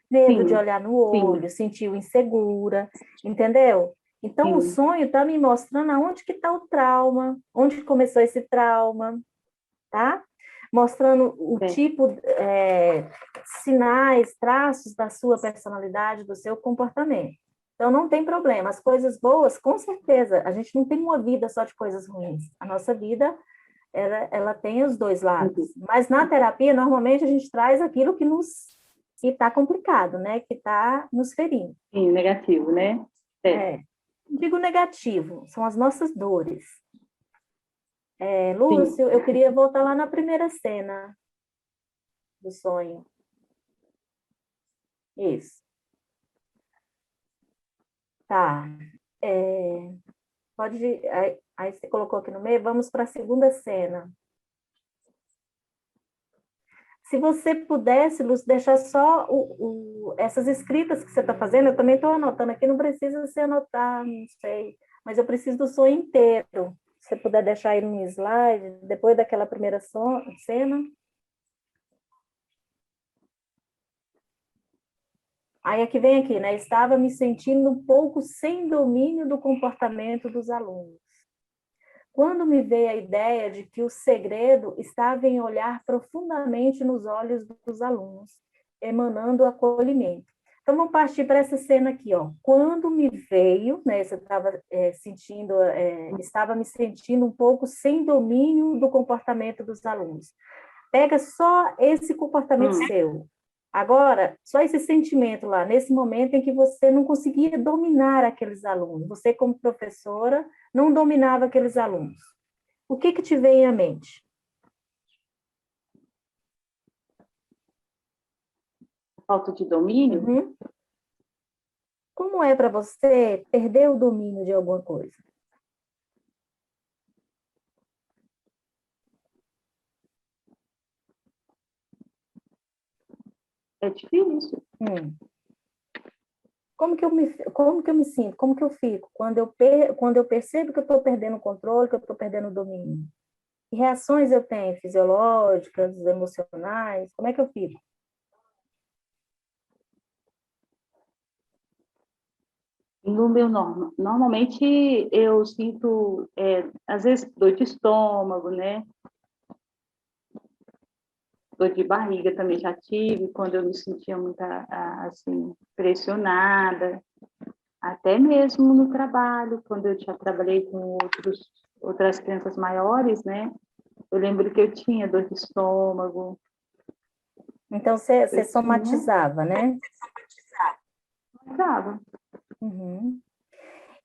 Medo de Sim, olhar no olho, sim, sentiu insegura, entendeu? Então, o sim. sonho está me mostrando aonde que está o trauma, onde que começou esse trauma, tá? Mostrando o É, tipo, sinais, traços da sua personalidade, do seu comportamento. Então, não tem problema. As coisas boas, com certeza, a gente não tem uma vida só de coisas ruins. A nossa vida, ela tem os dois lados. entendi. Mas na terapia, normalmente, a gente traz aquilo que está complicado, né? Que está nos ferindo. Sim, negativo, né? É. É. Digo negativo, são as nossas dores. Sim. Lúcio, eu queria voltar lá na primeira cena do sonho. Isso. Tá. Pode. Aí você colocou aqui no meio, vamos para a segunda cena. Se você pudesse, Lúcio, deixar só essas escritas que você está fazendo, eu também estou anotando aqui, não precisa você anotar, não sei, mas eu preciso do sonho inteiro. Se você puder deixar aí no slide, depois daquela primeira cena. Aí aqui vem aqui, né? Estava me sentindo um pouco sem domínio do comportamento dos alunos. Quando me veio a ideia de que o segredo estava em olhar profundamente nos olhos dos alunos, emanando acolhimento. Então, vamos partir para essa cena aqui, ó. Quando me veio, né, você estava estava me sentindo um pouco sem domínio do comportamento dos alunos. Pega só esse comportamento seu. Agora, só esse sentimento lá, nesse momento em que você não conseguia dominar aqueles alunos, você como professora não dominava aqueles alunos. O que te veio à mente? Falta de domínio? Uhum. Como é para você perder o domínio de alguma coisa? É difícil. Como que eu me sinto? Como que eu fico quando eu percebo que eu estou perdendo o controle, que eu estou perdendo o domínio? Que reações eu tenho? Fisiológicas, emocionais? Como é que eu fico? Normalmente eu sinto, às vezes, dor de estômago, né? Dor de barriga também já tive, quando eu me sentia muito, assim, pressionada. Até mesmo no trabalho, quando eu já trabalhei com outras crianças maiores, né? Eu lembro que eu tinha dor de estômago. Então, você Eu tinha, somatizava, né? estava. Uhum.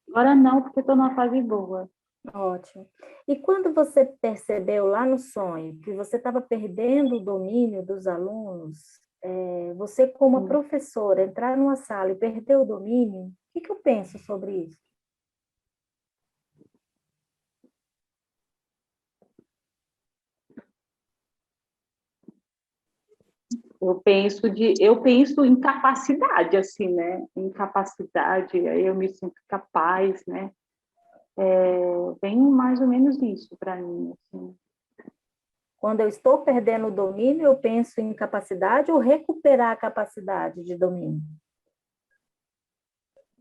Agora não, porque estou numa fase boa. Ótimo. E quando você percebeu lá no sonho que você estava perdendo o domínio dos alunos, você como uma professora entrar numa sala e perder o domínio, o que eu penso sobre isso? Eu penso em capacidade, assim, né? Em capacidade, aí eu me sinto capaz, né? Bem mais ou menos isso para mim, assim. Quando eu estou perdendo o domínio, eu penso em capacidade ou recuperar a capacidade de domínio?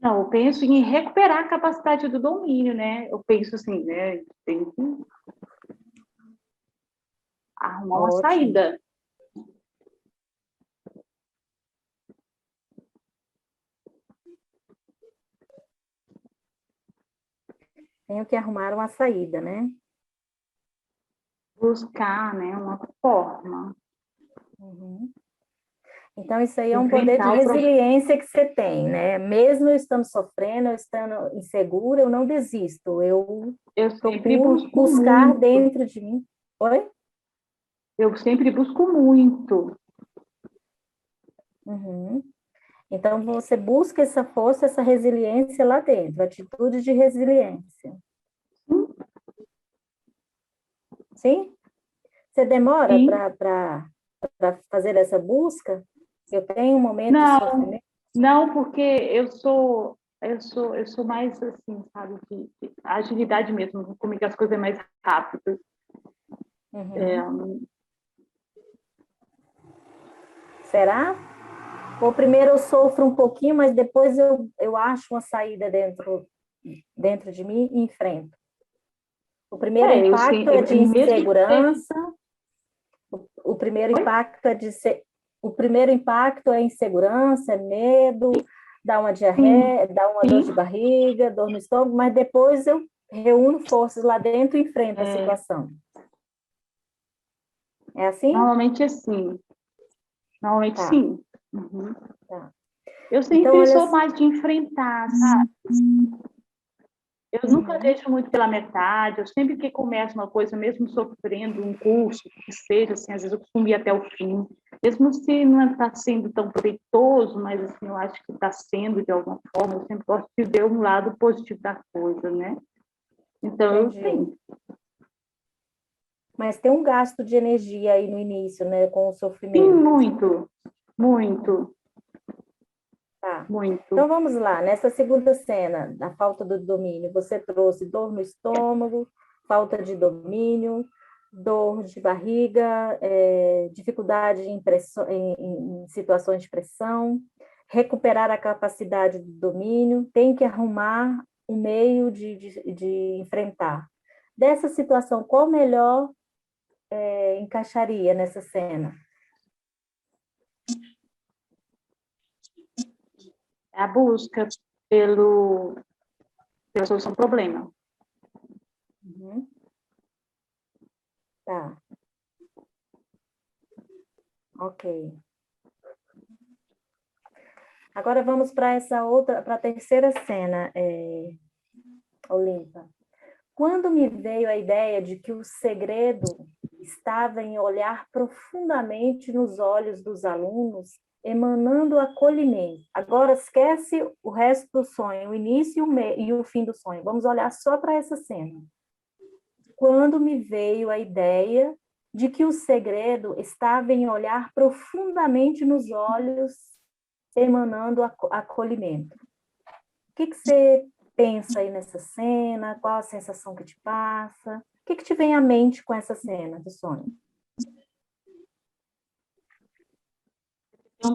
Não, eu penso em recuperar a capacidade do domínio, né? Eu penso assim, né? Tem que arrumar uma Ótimo. saída. Tenho que arrumar uma saída, né? Buscar, né? Uma forma. Uhum. Então, isso aí é um poder de Enfrentar o problema. resiliência que você tem, né? Mesmo eu estando sofrendo, eu estando insegura, eu não desisto. Eu Eu sempre procuro busco buscar muito. dentro de mim. Oi? Eu sempre busco muito. Uhum. Então, você busca essa força, essa resiliência lá dentro, atitude de resiliência. Sim? Você demora Sim. para fazer essa busca? Eu tenho um momento de Não, sofrimento? não, porque eu sou mais assim, sabe, de agilidade mesmo, comigo as coisas é mais rápidas. Uhum. Será? Ou primeiro eu sofro um pouquinho, mas depois eu acho uma saída dentro de mim e enfrento. O primeiro Eu impacto sim, é de mesmo insegurança. O primeiro impacto é o primeiro impacto é insegurança, é medo, dá uma sim, diarreia, dá uma dor de sim, barriga, dor no estômago, mas depois eu reúno forças lá dentro e enfrento a situação. É assim? normalmente assim, normalmente Tá, sim. Uhum. tá. Eu Então, sempre olha. sou mais de enfrentar, sabe? Eu nunca Uhum. deixo muito pela metade, eu sempre que começo uma coisa, mesmo sofrendo um curso, que seja, assim, às vezes eu costumo ir até o fim, mesmo se não está sendo tão proveitoso, mas assim, eu acho que está sendo de alguma forma, eu sempre gosto de ver um lado positivo da coisa, né? Então, eu Entendi. tenho. Mas tem um gasto de energia aí no início, né, com o Sim, sofrimento. muito, muito, Tá. muito. Então vamos lá, nessa segunda cena, da falta do domínio, você trouxe dor no estômago, falta de domínio, dor de barriga, dificuldade em situações de pressão, recuperar a capacidade do domínio, tem que arrumar um meio de enfrentar. Dessa situação, qual melhor encaixaria nessa cena? É a busca pela solução do problema. Uhum. Tá, ok. Agora vamos para para a terceira cena, Olimpa. Quando me veio a ideia de que o segredo estava em olhar profundamente nos olhos dos alunos, emanando acolhimento. Agora esquece o resto do sonho, o início e o fim do sonho. Vamos olhar só para essa cena. Quando me veio a ideia de que o segredo estava em olhar profundamente nos olhos, emanando acolhimento. O que você pensa aí nessa cena? Qual a sensação que te passa? O que te vem à mente com essa cena do sonho?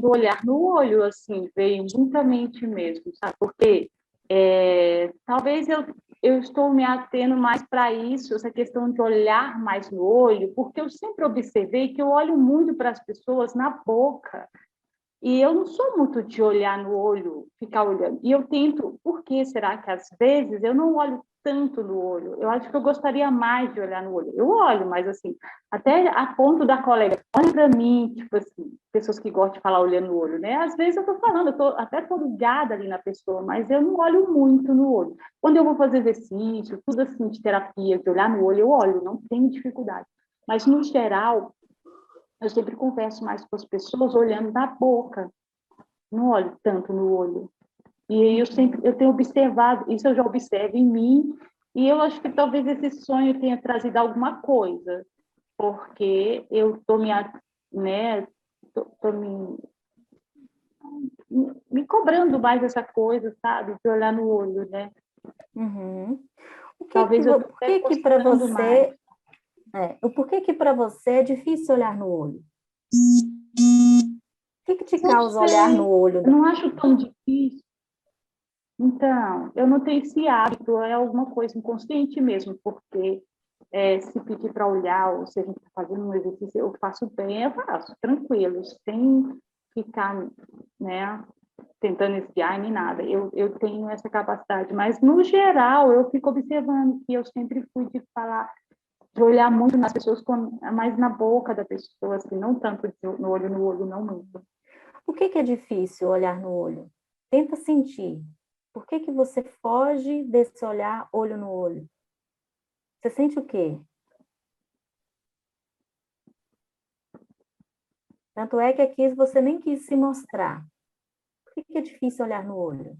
Do olhar no olho, assim, veio muitamente mesmo, sabe? Porque talvez eu estou me atendo mais para isso, essa questão de olhar mais no olho, porque eu sempre observei que eu olho muito para as pessoas na boca, e eu não sou muito de olhar no olho, ficar olhando. E eu tento, por que será que às vezes eu não olho tanto no olho? Eu acho que eu gostaria mais de olhar no olho. Eu olho, mas assim, até a ponto da colega, olha para mim, tipo assim, pessoas que gostam de falar olhando no olho, né? Às vezes eu tô falando, até tô ligada ali na pessoa, mas eu não olho muito no olho. Quando eu vou fazer exercício, tudo assim de terapia, de olhar no olho, eu olho, não tenho dificuldade. Mas no geral, eu sempre converso mais com as pessoas olhando na boca, não olho tanto no olho. E aí eu tenho observado, isso eu já observo em mim, e eu acho que talvez esse sonho tenha trazido alguma coisa, porque eu estou né, tô me cobrando mais essa coisa, sabe, de olhar no olho, né? Uhum. Talvez eu Por estou que que para gostando mais. o porquê que para você é difícil olhar no olho? O que te Não causa olhar no sei, olho? eu não acho tão difícil. Então, eu não tenho esse hábito, é alguma coisa inconsciente mesmo, porque se pedir para olhar, ou se a gente está fazendo um exercício, eu faço bem, eu faço, tranquilo, sem ficar, né, tentando esguiar nem nada. Eu tenho essa capacidade, mas no geral eu fico observando que eu sempre fui de falar, de olhar muito nas pessoas, mais na boca da pessoa, assim, não tanto no olho, não muito. Por que é difícil olhar no olho? Tenta sentir. Por que você foge desse olhar olho no olho? Você sente o quê? Tanto é que aqui você nem quis se mostrar. Por que é difícil olhar no olho?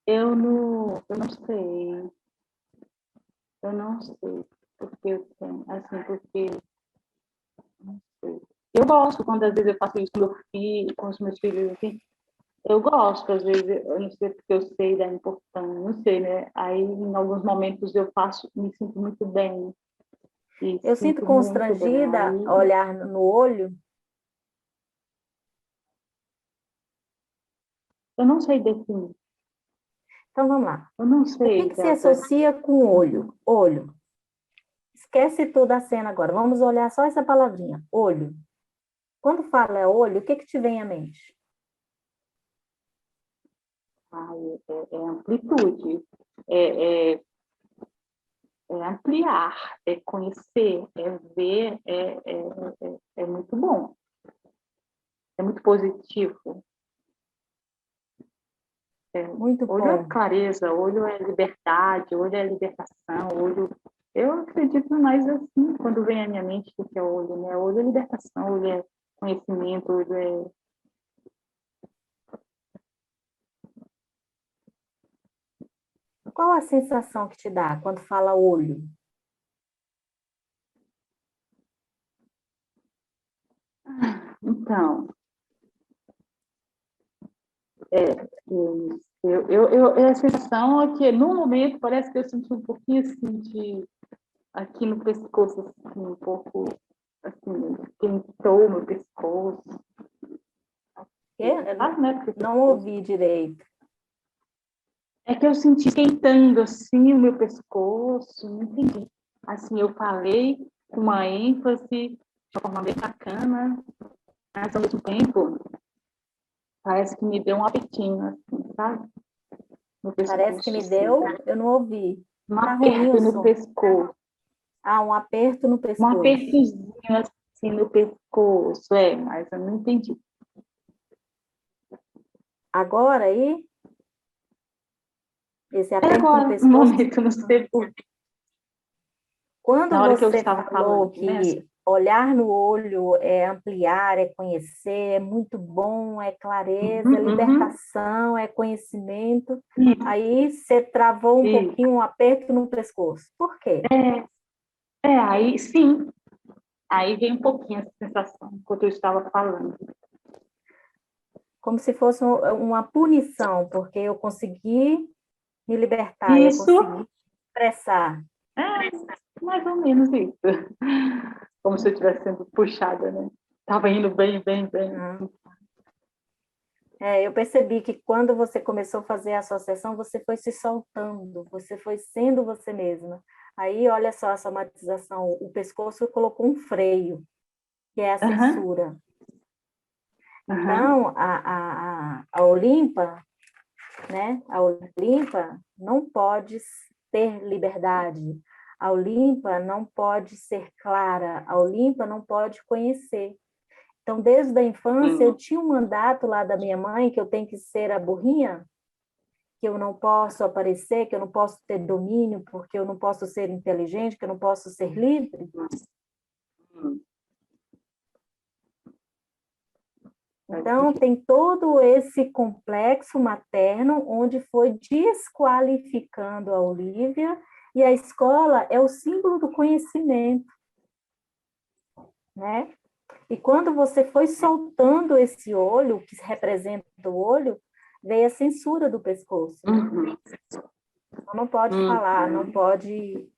Eu não sei, porque eu tenho, assim, porque não sei. Eu gosto quando às vezes eu faço isso com meu filho, com os meus filhos, assim, eu gosto, às vezes, eu não sei porque eu sei da importância, não sei, né? Aí, em alguns momentos, eu faço, me sinto muito bem, e Eu sinto sinto muito bem. constrangida a olhar no olho. Eu não sei definir, Então, vamos lá. eu não O que sei, que se Delta. associa com olho? Olho. Esquece toda a cena agora. Vamos olhar só essa palavrinha, olho. Quando fala olho, o que que te vem à mente? Ai, é amplitude, é, é, é ampliar, é conhecer, é ver, é muito bom, é muito positivo. Muito Olho é bom. clareza, olho é liberdade, olho é libertação, olho. Eu acredito mais assim, quando vem à minha mente o que é olho, né? Olho é libertação, olho é conhecimento, olho é. Qual a sensação que te dá quando fala olho? Então, a sensação é que no momento parece que eu senti um pouquinho assim de aqui no pescoço, assim, um pouco assim, quentou meu pescoço. Sabe, né? Porque Não ouvi direito. é que eu senti esquentando assim o meu pescoço, não entendi. Assim, eu falei com uma ênfase, de uma forma bem bacana, mas ao mesmo tempo parece que me deu um apertinho, assim, sabe? No Parece que pescoço, me assim. deu, eu não ouvi. Um Tá ruim o aperto no som. pescoço. Ah, um aperto no Um pescoço. apertozinho assim no pescoço, mas eu não entendi. Agora aí, esse É aperto no agora, no pescoço. momento, não sei por quê. Quando Na hora que eu você estava falou falando, né? que olhar no olho é ampliar, é conhecer, é muito bom, é clareza, é Uhum. libertação, é conhecimento, Isso, aí você travou um isso. pouquinho, um aperto no pescoço. Por quê? Aí sim, aí vem um pouquinho essa sensação enquanto eu estava falando. Como se fosse uma punição, porque eu consegui me libertar, eu Isso consegui expressar. é mais ou menos isso. Como se eu estivesse sendo puxada, né? Estava indo bem, bem, bem. Né? Eu percebi que quando você começou a fazer a associação, você foi se soltando, você foi sendo você mesma. Aí, olha só a somatização, o pescoço colocou um freio, que é a Aham, censura. aham. Então, a Olimpa, né? A Olimpa não pode ter liberdade, a Olimpa não pode ser clara, a Olimpa não pode conhecer. Então, desde a infância, eu tinha um mandato lá da minha mãe que eu tenho que ser a burrinha, que eu não posso aparecer, que eu não posso ter domínio, porque eu não posso ser inteligente, que eu não posso ser livre. Então, tem todo esse complexo materno onde foi desqualificando a Olívia, e a escola é o símbolo do conhecimento, né? E quando você foi soltando esse olho, que representa o olho, veio a censura do pescoço. Uhum. Não pode falar, não pode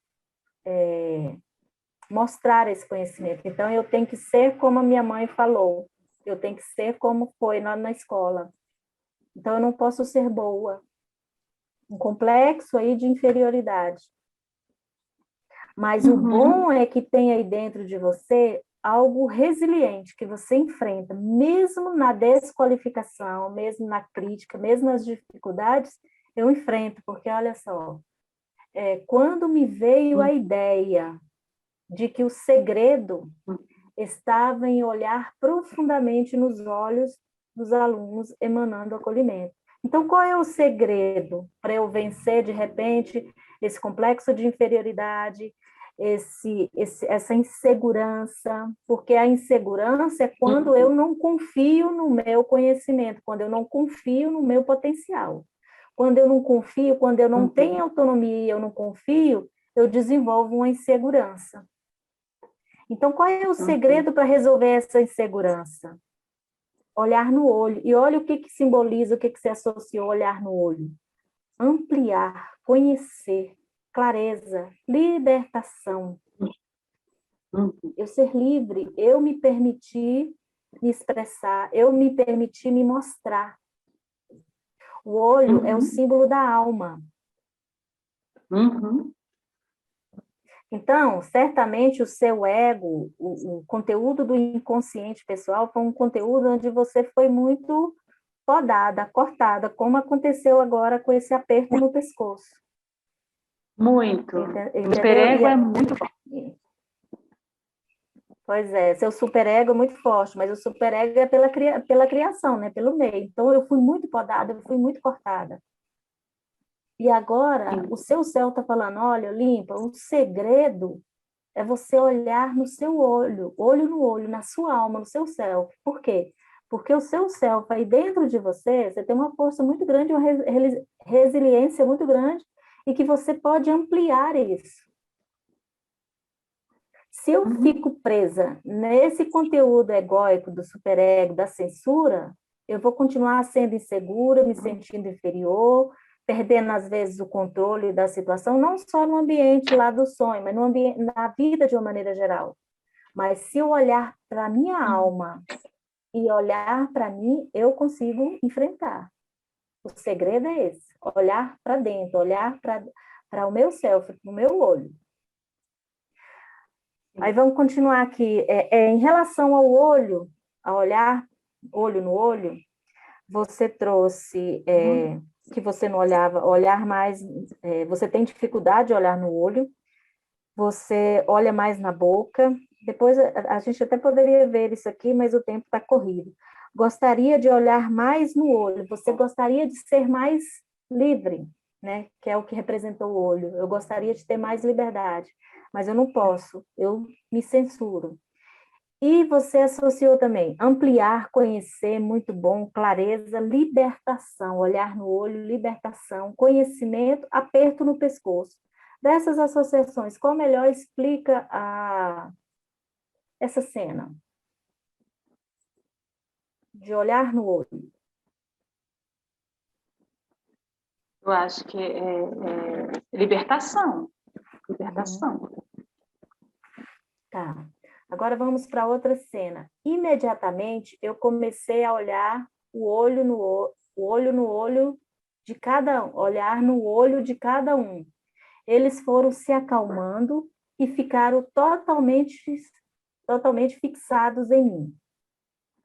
mostrar esse conhecimento. Então, eu tenho que ser como a minha mãe falou, eu tenho que ser como foi lá na escola. Então, eu não posso ser boa. Um complexo aí de inferioridade. Mas o Uhum. bom é que tem aí dentro de você algo resiliente que você enfrenta, mesmo na desqualificação, mesmo na crítica, mesmo nas dificuldades, eu enfrento, porque olha só, quando me veio a ideia de que o segredo estava em olhar profundamente nos olhos dos alunos, emanando acolhimento. Então, qual é o segredo para eu vencer, de repente, esse complexo de inferioridade, essa insegurança? Porque a insegurança é quando eu não confio no meu conhecimento, quando eu não confio no meu potencial. Quando eu não confio, quando eu não tenho autonomia e eu não confio, eu desenvolvo uma insegurança. Então, qual é o segredo para resolver essa insegurança? Olhar no olho. E olha o que simboliza, o que se associou olhar no olho. Ampliar, conhecer, clareza, libertação. Eu ser livre, eu me permitir me expressar, eu me permitir me mostrar. O olho é o símbolo da alma. Então, certamente o seu ego, o conteúdo do inconsciente pessoal foi um conteúdo onde você foi muito podada, cortada, como aconteceu agora com esse aperto no pescoço. Muito. Entendeu? O superego é muito forte. Pois é, seu superego é muito forte, mas o superego é pela criação, né? Pelo meio. Então, eu fui muito podada, eu fui muito cortada. E agora, o seu céu está falando, olha, Olímpia, o segredo é você olhar no seu olho no olho, na sua alma, no seu self. Por quê? Porque o seu self aí dentro de você, você tem uma força muito grande, uma resiliência muito grande, e que você pode ampliar isso. Se eu fico presa nesse conteúdo egóico do superego, da censura, eu vou continuar sendo insegura, me sentindo inferior, perdendo, às vezes, o controle da situação, não só no ambiente lá do sonho, mas no ambiente, na vida de uma maneira geral. Mas se eu olhar para a minha alma e olhar para mim, eu consigo enfrentar. O segredo é esse, olhar para dentro, olhar para o meu self, para o meu olho. Aí vamos continuar aqui. Em relação ao olho, a olhar olho no olho, você trouxe que você não olhava, olhar mais, você tem dificuldade de olhar no olho, você olha mais na boca. Depois a gente até poderia ver isso aqui, mas o tempo está corrido. Gostaria de olhar mais no olho, você gostaria de ser mais livre, né? Que é o que representou o olho. Eu gostaria de ter mais liberdade, mas eu não posso, eu me censuro. E você associou também ampliar, conhecer, muito bom, clareza, libertação, olhar no olho, libertação, conhecimento, aperto no pescoço. Dessas associações, qual melhor explica essa cena? De olhar no olho. Eu acho que é libertação. Libertação. Tá. Agora vamos para outra cena. Imediatamente eu comecei a olhar o olho no olho de cada um, olhar no olho de cada um. Eles foram se acalmando e ficaram totalmente fixados em mim.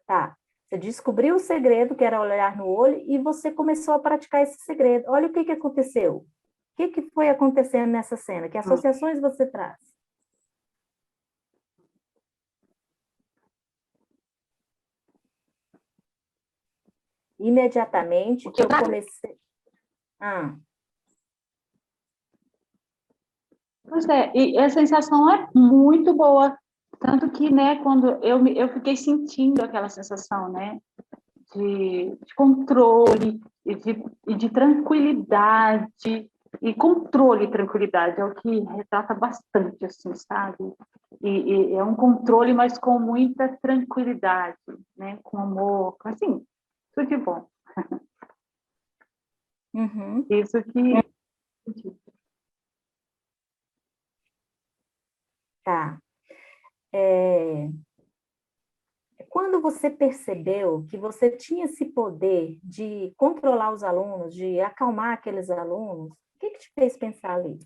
Tá. Você descobriu o segredo, que era olhar no olho, e você começou a praticar esse segredo. Olha o que aconteceu. O que foi acontecendo nessa cena? Que associações você traz? Imediatamente eu comecei... Pois é, e a sensação é muito boa. Tanto que, né, quando eu fiquei sentindo aquela sensação, né, de controle e de tranquilidade. E controle e tranquilidade é o que retrata bastante, assim, sabe? E é um controle, mas com muita tranquilidade, né? Com amor, assim, tudo de bom. Isso que... Tá. Quando você percebeu que você tinha esse poder de controlar os alunos, de acalmar aqueles alunos, o que te fez pensar ali?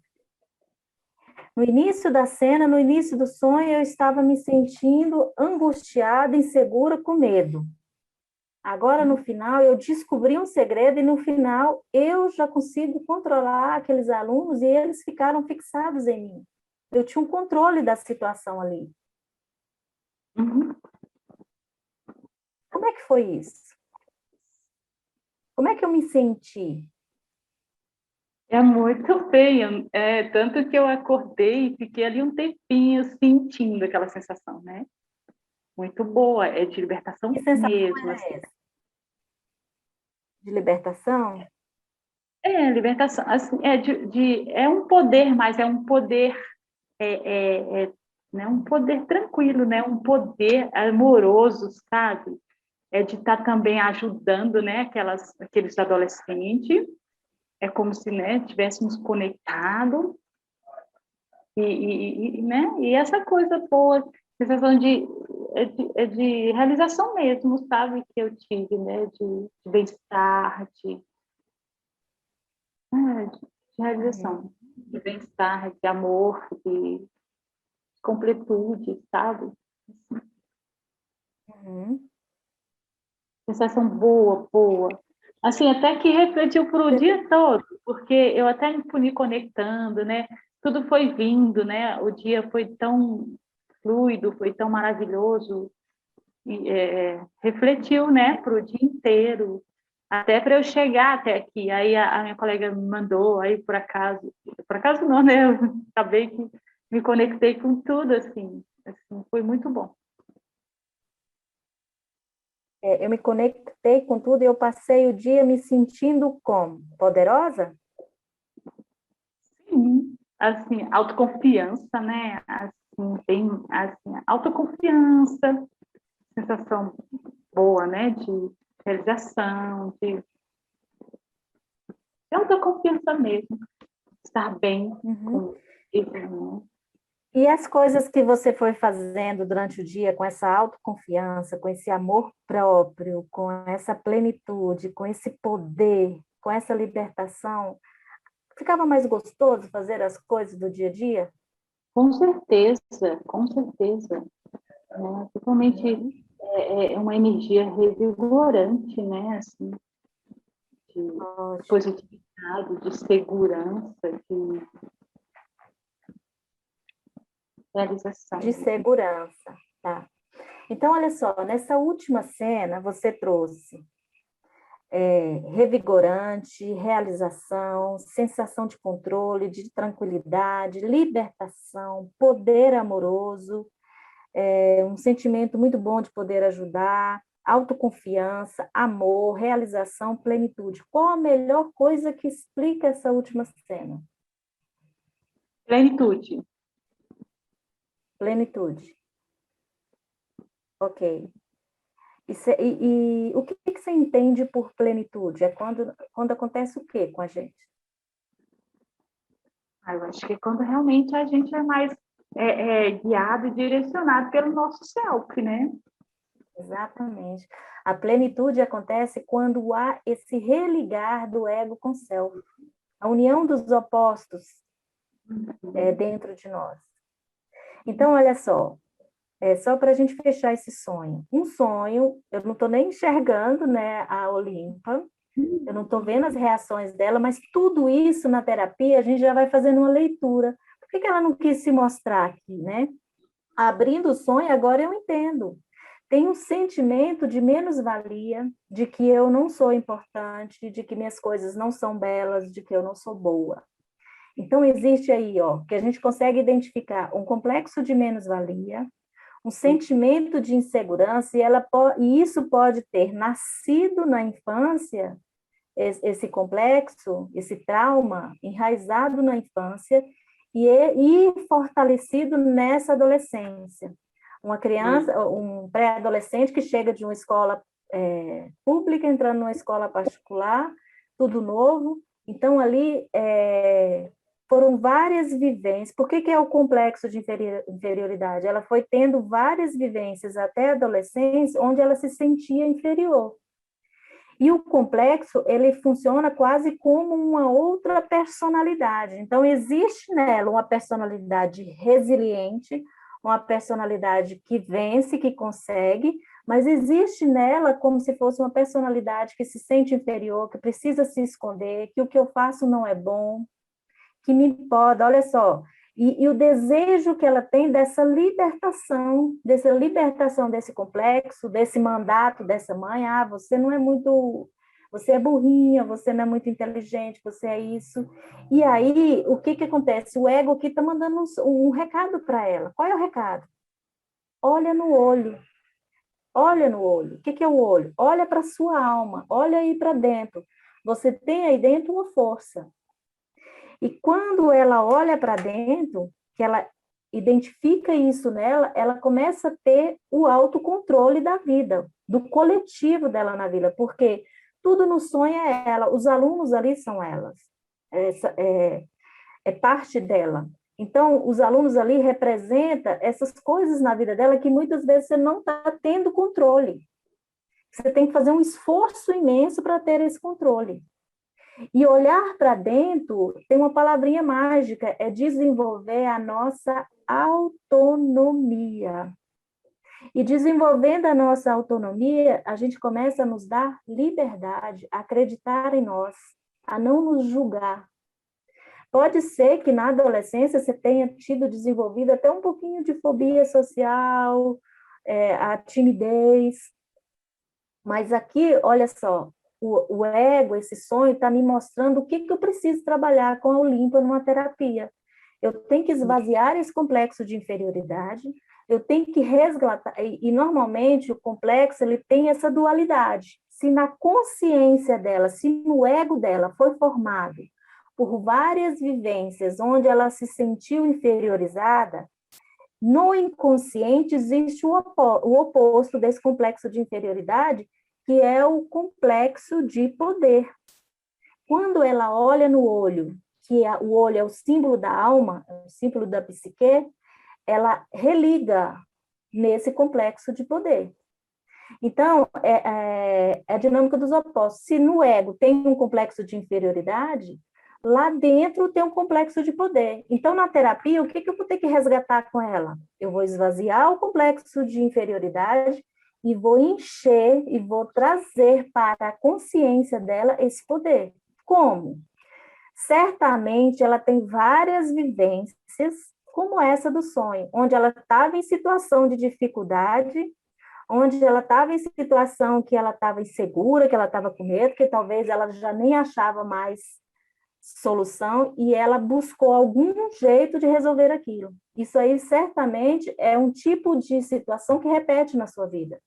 No início da cena, no início do sonho, eu estava me sentindo angustiada, insegura, com medo. Agora, no final, eu descobri um segredo e, no final, eu já consigo controlar aqueles alunos e eles ficaram fixados em mim. Eu tinha um controle da situação ali. Como é que foi isso? Como é que eu me senti? É muito bem, tanto que eu acordei e fiquei ali um tempinho sentindo aquela sensação, né? Muito boa, é de libertação Que sensação mesmo. é assim. essa? De libertação? Libertação, assim, é um poder, mas é um poder, né? Um poder tranquilo, né? Um poder amoroso, sabe? De estar também ajudando, né? Aqueles adolescentes. É como se, né, tivéssemos conectado né? E essa coisa boa, sensação de realização mesmo, sabe? Que eu tive, né? De bem-estar, de realização, de bem-estar, de amor, de completude, sabe? Uhum. Sensação boa, boa. Assim, até que refletiu por o dia todo, porque eu até me fui conectando, né? Tudo foi vindo, né? O dia foi tão fluido, foi tão maravilhoso, e, refletiu, né? Para o dia inteiro, até para eu chegar até aqui. Aí a minha colega me mandou, aí por acaso não, né? Eu acabei que me conectei com tudo, assim foi muito bom. Eu me conectei com tudo e eu passei o dia me sentindo como? Poderosa? Sim, assim, autoconfiança, né? Assim, bem, assim, autoconfiança, sensação boa, né? De realização, de autoconfiança mesmo, estar bem com isso, né? E as coisas que você foi fazendo durante o dia com essa autoconfiança, com esse amor próprio, com essa plenitude, com esse poder, com essa libertação, ficava mais gostoso fazer as coisas do dia a dia? Com certeza, com certeza. Né? Totalmente é uma energia revigorante, né? Assim, de positividade, de segurança, de realização. De segurança, tá? Então, olha só, nessa última cena você trouxe revigorante, realização, sensação de controle, de tranquilidade, libertação, poder amoroso, um sentimento muito bom de poder ajudar, autoconfiança, amor, realização, plenitude. Qual a melhor coisa que explica essa última cena? Plenitude. Plenitude. Ok. E o que você entende por plenitude? É quando acontece o quê com a gente? Eu acho que é quando realmente a gente é mais guiado e direcionado pelo nosso self, né? Exatamente. A plenitude acontece quando há esse religar do ego com o self. A união dos opostos dentro de nós. Então, olha só para a gente fechar esse sonho. Um sonho, eu não estou nem enxergando, né, a Olimpa, eu não estou vendo as reações dela, mas tudo isso na terapia a gente já vai fazendo uma leitura. Por que ela não quis se mostrar aqui, né? Abrindo o sonho, agora eu entendo. Tem um sentimento de menos-valia, de que eu não sou importante, de que minhas coisas não são belas, de que eu não sou boa. Então, existe aí, que a gente consegue identificar um complexo de menos-valia, um sentimento de insegurança, e isso pode ter nascido na infância, esse complexo, esse trauma, enraizado na infância e fortalecido nessa adolescência. Uma criança, um pré-adolescente que chega de uma escola pública, entrando numa escola particular, tudo novo. Então, ali foram várias vivências. Por que é o complexo de inferioridade? Ela foi tendo várias vivências até a adolescência, onde ela se sentia inferior. E o complexo, ele funciona quase como uma outra personalidade. Então, existe nela uma personalidade resiliente, uma personalidade que vence, que consegue, mas existe nela como se fosse uma personalidade que se sente inferior, que precisa se esconder, que o que eu faço não é bom, que me poda, olha só. E o desejo que ela tem dessa libertação desse complexo, desse mandato dessa mãe, você não é muito, você é burrinha, você não é muito inteligente, você é isso. E aí, o que acontece? O ego aqui está mandando um recado para ela. Qual é o recado? Olha no olho. Olha no olho. O que é o olho? Olha para a sua alma, olha aí para dentro. Você tem aí dentro uma força. E quando ela olha para dentro, que ela identifica isso nela, ela começa a ter o autocontrole da vida, do coletivo dela na vida, porque tudo no sonho é ela, os alunos ali são elas, é parte dela. Então, os alunos ali representam essas coisas na vida dela que muitas vezes você não está tendo controle. Você tem que fazer um esforço imenso para ter esse controle. E olhar para dentro tem uma palavrinha mágica, é desenvolver a nossa autonomia. E desenvolvendo a nossa autonomia, a gente começa a nos dar liberdade, a acreditar em nós, a não nos julgar. Pode ser que na adolescência você tenha tido desenvolvido até um pouquinho de fobia social, a timidez, mas aqui, olha só, o ego, esse sonho, está me mostrando o que eu preciso trabalhar com a Olímpia numa terapia. Eu tenho que esvaziar esse complexo de inferioridade, eu tenho que resgatar, e normalmente o complexo ele tem essa dualidade. Se na consciência dela, se no ego dela foi formado por várias vivências onde ela se sentiu inferiorizada, no inconsciente existe o oposto desse complexo de inferioridade, que é o complexo de poder. Quando ela olha no olho, o olho é o símbolo da alma, é o símbolo da psique, ela religa nesse complexo de poder. Então, é a dinâmica dos opostos. Se no ego tem um complexo de inferioridade, lá dentro tem um complexo de poder. Então, na terapia, o que eu vou ter que resgatar com ela? Eu vou esvaziar o complexo de inferioridade e vou encher e vou trazer para a consciência dela esse poder. Como? Certamente ela tem várias vivências, como essa do sonho, onde ela estava em situação de dificuldade, onde ela estava em situação que ela estava insegura, que ela estava com medo, que talvez ela já nem achava mais solução, e ela buscou algum jeito de resolver aquilo. Isso aí certamente é um tipo de situação que repete na sua vida.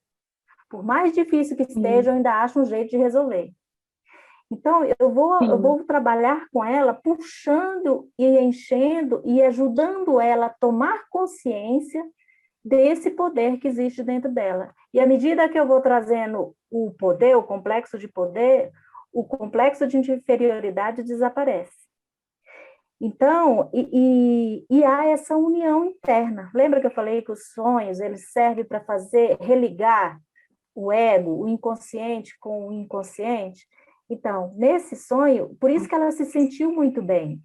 Por mais difícil que esteja, eu ainda acho um jeito de resolver. Então, eu vou trabalhar com ela, puxando e enchendo e ajudando ela a tomar consciência desse poder que existe dentro dela. E à medida que eu vou trazendo o poder, o complexo de poder, o complexo de inferioridade desaparece. Então, há essa união interna. Lembra que eu falei que os sonhos, eles servem para religar o ego, o inconsciente com o inconsciente? Então, nesse sonho, por isso que ela se sentiu muito bem,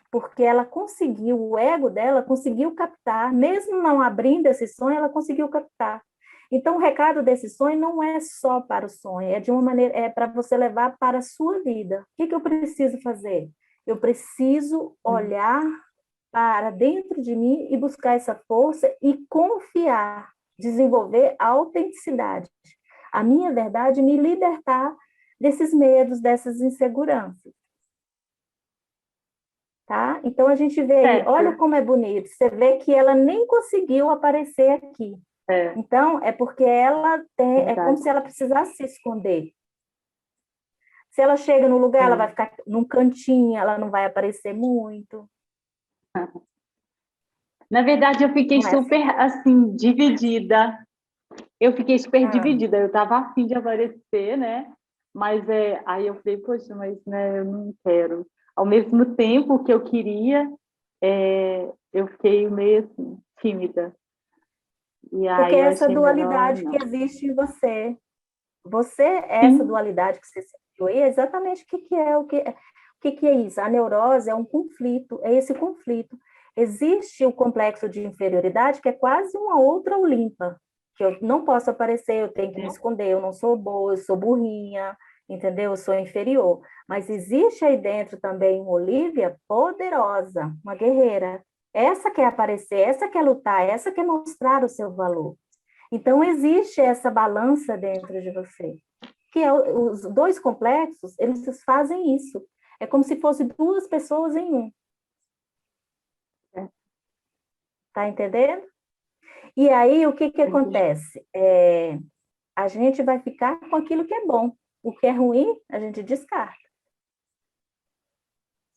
porque ela conseguiu, o ego dela conseguiu captar, mesmo não abrindo esse sonho, ela conseguiu captar. Então, o recado desse sonho não é só para o sonho, é de uma maneira, é para você levar para a sua vida. O que eu preciso fazer? Eu preciso olhar para dentro de mim e buscar essa força e confiar, desenvolver a autenticidade. A minha verdade, me libertar desses medos, dessas inseguranças. Tá? Então, a gente vê aí, olha como é bonito, você vê que ela nem conseguiu aparecer aqui. Então, é porque ela é como se ela precisasse se esconder. Se ela chega no lugar, ela vai ficar num cantinho, ela não vai aparecer muito. Na verdade, eu fiquei super, assim, dividida. Eu fiquei super dividida. Eu estava a fim de aparecer, né? Mas aí eu falei, poxa, mas né, eu não quero. Ao mesmo tempo que eu queria, eu fiquei meio assim, tímida. E aí porque eu essa achei dualidade melhor, que existe em você. Você, essa dualidade que você sentiu aí, é exatamente o que é isso? A neurose é um conflito, é esse conflito. Existe o complexo de inferioridade, que é quase uma outra Olimpa, que eu não posso aparecer, eu tenho que me esconder, eu não sou boa, eu sou burrinha, entendeu? Eu sou inferior. Mas existe aí dentro também uma Olívia poderosa, uma guerreira. Essa quer aparecer, essa quer lutar, essa quer mostrar o seu valor. Então, existe essa balança dentro de você, que os dois complexos, eles fazem isso. É como se fossem duas pessoas em um. Tá entendendo? E aí, o que acontece? A gente vai ficar com aquilo que é bom. O que é ruim, a gente descarta.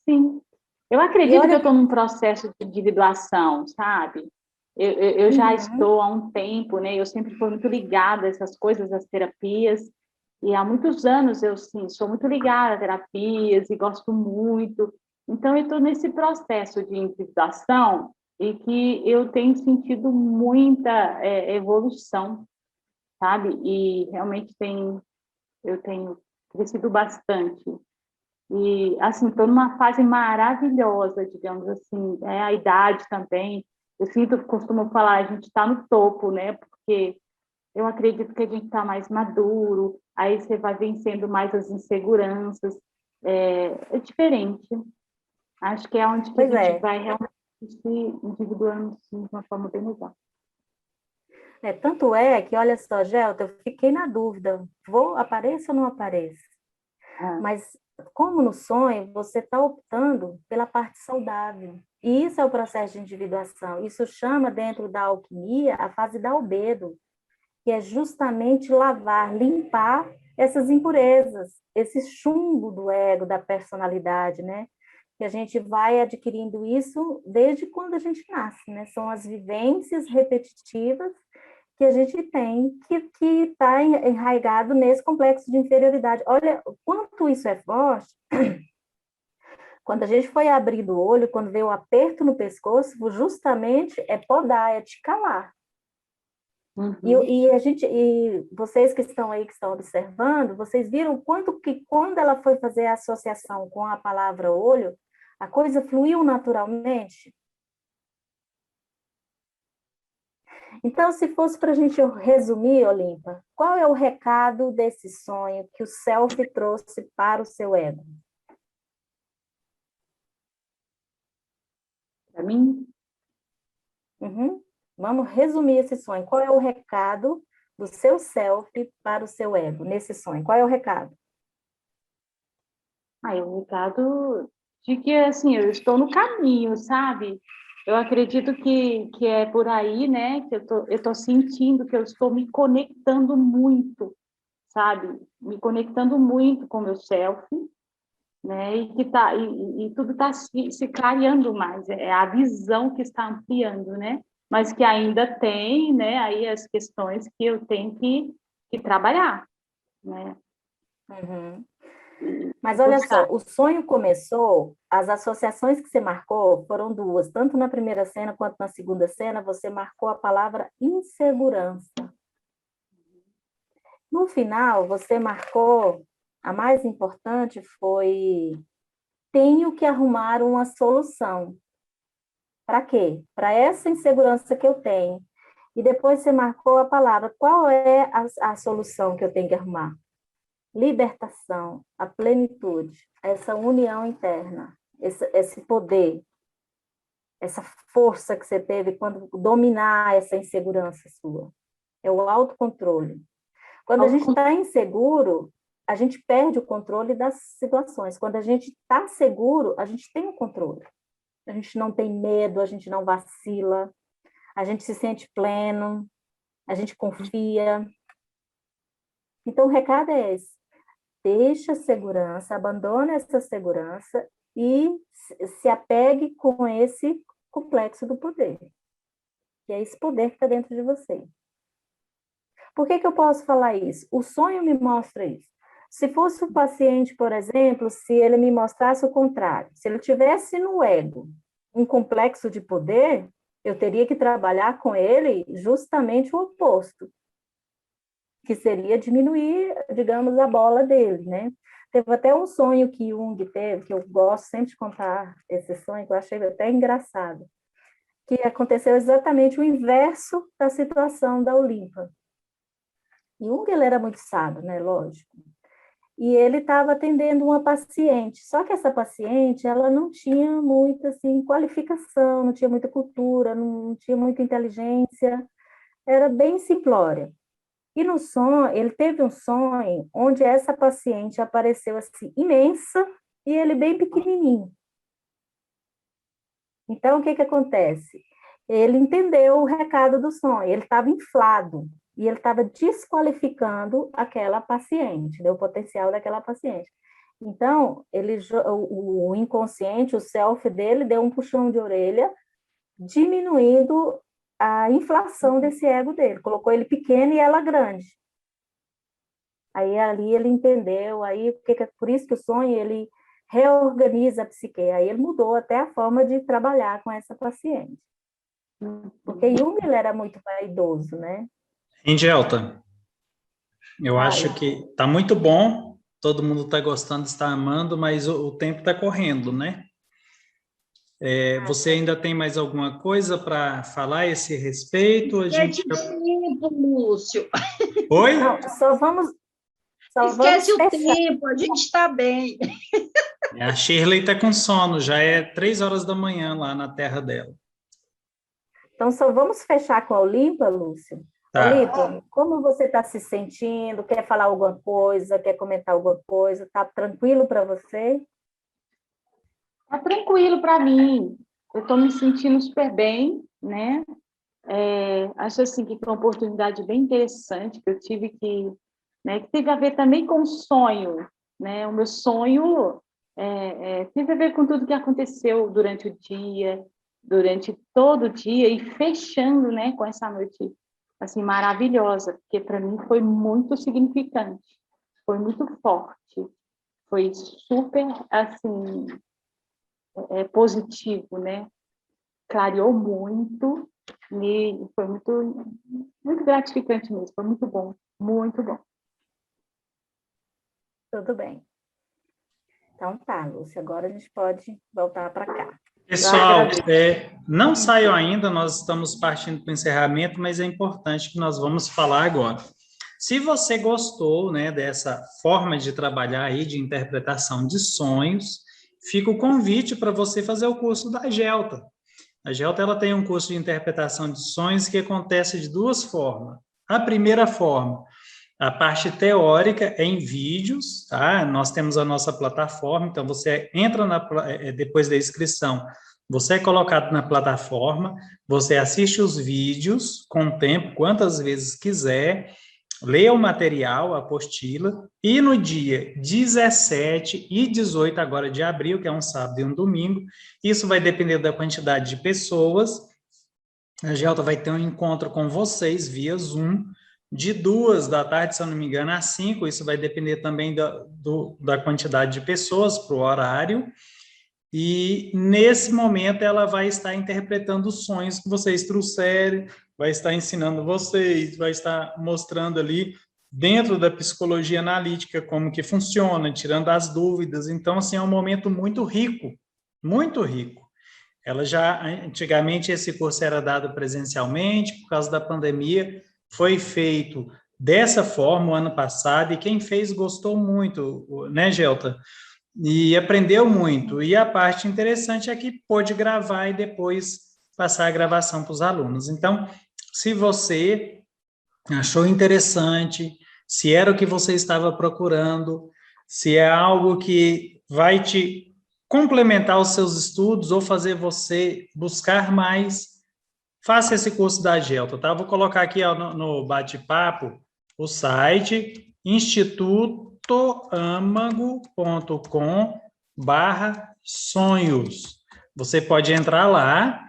Sim. Eu E acredito que eu olha, estou num processo de individuação, sabe? Eu já uhum, estou há um tempo, né? Eu sempre fui muito ligada a essas coisas, às terapias, e há muitos anos eu, sim, sou muito ligada a terapias e gosto muito. Então, eu estou nesse processo de individuação e que eu tenho sentido muita evolução, sabe? E realmente eu tenho crescido bastante. E, assim, estou numa fase maravilhosa, digamos assim, a idade também. Eu sinto, costumo falar, a gente está no topo, né? Porque eu acredito que a gente está mais maduro, aí você vai vencendo mais as inseguranças. É diferente. Acho que é onde que a pois gente é, vai realmente se individuando assim, de uma forma bem legal. tanto é que, olha só, Gelta, eu fiquei na dúvida, apareço ou não apareço? Ah, Mas, como no sonho, você está optando pela parte saudável. E isso é o processo de individuação. Isso chama, dentro da alquimia, a fase da albedo, que é justamente lavar, limpar essas impurezas, esse chumbo do ego, da personalidade, né? Que a gente vai adquirindo isso desde quando a gente nasce, né? São as vivências repetitivas que a gente tem que está enraizado nesse complexo de inferioridade. Olha o quanto isso é forte. Quando a gente foi abrindo o olho, quando veio o aperto no pescoço, justamente é podar, é te calar. uhum. E vocês que estão aí, que estão observando, vocês viram quanto que quando ela foi fazer a associação com a palavra olho, a coisa fluiu naturalmente? Então, se fosse para a gente resumir, Olimpa, qual é o recado desse sonho que o Self trouxe para o seu ego? Para mim, Uhum. Vamos resumir esse sonho. Qual é o recado do seu Self para o seu ego nesse sonho? Qual é o recado? o recado de que, assim, eu estou no caminho, sabe? Eu acredito que é por aí, né, que eu tô sentindo que eu estou me conectando muito, sabe? Me conectando muito com o meu self, né? E tudo está se clareando mais. É a visão que está ampliando, né? Mas que ainda tem, né? Aí as questões que eu tenho que trabalhar, né? Uhum. E Mas olha só, buscar. o sonho começou, as associações que você marcou foram duas, tanto na primeira cena quanto na segunda cena, você marcou a palavra insegurança. No final, você marcou, a mais importante foi: tenho que arrumar uma solução. Para quê? Para essa insegurança que eu tenho. E depois você marcou a palavra: qual é a solução que eu tenho que arrumar? Libertação, a plenitude, essa união interna, esse poder, essa força que você teve quando dominar essa insegurança sua. É o autocontrole. Quando a gente está inseguro, a gente perde o controle das situações. Quando a gente está seguro, a gente tem o controle. A gente não tem medo, a gente não vacila, a gente se sente pleno, a gente confia. Então, o recado é esse: deixa a segurança, abandone essa segurança e se apegue com esse complexo do poder, que é esse poder que está dentro de você. Por que eu posso falar isso? O sonho me mostra isso. Se fosse um paciente, por exemplo, se ele me mostrasse o contrário, se ele tivesse no ego um complexo de poder, eu teria que trabalhar com ele justamente o oposto, que seria diminuir, digamos, a bola dele, né? Teve até um sonho que Jung teve, que eu gosto sempre de contar esse sonho, que eu achei até engraçado, que aconteceu exatamente o inverso da situação da Olimpa. Jung, ele era muito sábio, né? Lógico. E ele estava atendendo uma paciente, só que essa paciente, ela não tinha muita, assim, qualificação, não tinha muita cultura, não tinha muita inteligência, era bem simplória. E no sonho, ele teve um sonho onde essa paciente apareceu assim, imensa, e ele bem pequenininho. Então, o que que acontece? Ele entendeu o recado do sonho, ele estava inflado, e ele estava desqualificando aquela paciente, né, o potencial daquela paciente. Então, o inconsciente, o self dele, deu um puxão de orelha, diminuindo a inflação desse ego dele, colocou ele pequeno e ela grande. Aí ali ele entendeu, aí por isso que o sonho ele reorganiza a psique, aí ele mudou até a forma de trabalhar com essa paciente. Porque Jung ele era muito vaidoso, né? Engelta, eu Ai. acho que está muito bom, todo mundo está gostando, está amando, mas o tempo está correndo, né? Você ainda tem mais alguma coisa para falar a esse respeito? A gente... tempo, Lúcio. Oi? Não, Esquece o tempo, a gente está bem. A Shirley está com sono, já é 3 horas da manhã lá na terra dela. Então, só vamos fechar com a Olimpa, Lúcio? Tá. Olimpa, como você está se sentindo? Quer falar alguma coisa? Quer comentar alguma coisa? Está tranquilo para você? Tá tranquilo para mim. Eu estou me sentindo super bem, né? Acho assim que foi uma oportunidade bem interessante que eu tive que teve a ver também com o sonho, né? O meu sonho teve a ver com tudo que aconteceu durante o dia, durante todo o dia e fechando, né, com essa noite assim maravilhosa, porque para mim foi muito significante, foi muito forte, foi super assim positivo, né? Clareou muito e foi muito muito gratificante mesmo, foi muito bom, muito bom. Tudo bem. Então tá, Lúcia, agora a gente pode voltar para cá. Pessoal, não saiu ainda, nós estamos partindo para o encerramento, mas é importante que nós vamos falar agora. Se você gostou, né, dessa forma de trabalhar aí, de interpretação de sonhos, fica o convite para você fazer o curso da Gelta. A Gelta ela tem um curso de interpretação de sonhos que acontece de duas formas. A primeira forma, a parte teórica é em vídeos, tá? Nós temos a nossa plataforma, então você entra depois da inscrição, você é colocado na plataforma, você assiste os vídeos com o tempo, quantas vezes quiser, lê o material, a apostila, e no dia 17 e 18 agora de abril, que é um sábado e um domingo, isso vai depender da quantidade de pessoas, a Gelta vai ter um encontro com vocês via Zoom, de 2 da tarde, se eu não me engano, às 5, isso vai depender também da quantidade de pessoas para o horário, e nesse momento ela vai estar interpretando os sonhos que vocês trouxerem, vai estar ensinando vocês, vai estar mostrando ali dentro da psicologia analítica como que funciona, tirando as dúvidas, então assim, é um momento muito rico, muito rico. Antigamente esse curso era dado presencialmente, por causa da pandemia, foi feito dessa forma o ano passado, e quem fez gostou muito, né, Gelta? E aprendeu muito. E a parte interessante é que pôde gravar e depois passar a gravação para os alunos. Então, se você achou interessante, se era o que você estava procurando, se é algo que vai te complementar os seus estudos ou fazer você buscar mais, faça esse curso da Gelta, tá? Vou colocar aqui no bate-papo o site institutoamago.com/sonhos. Você pode entrar lá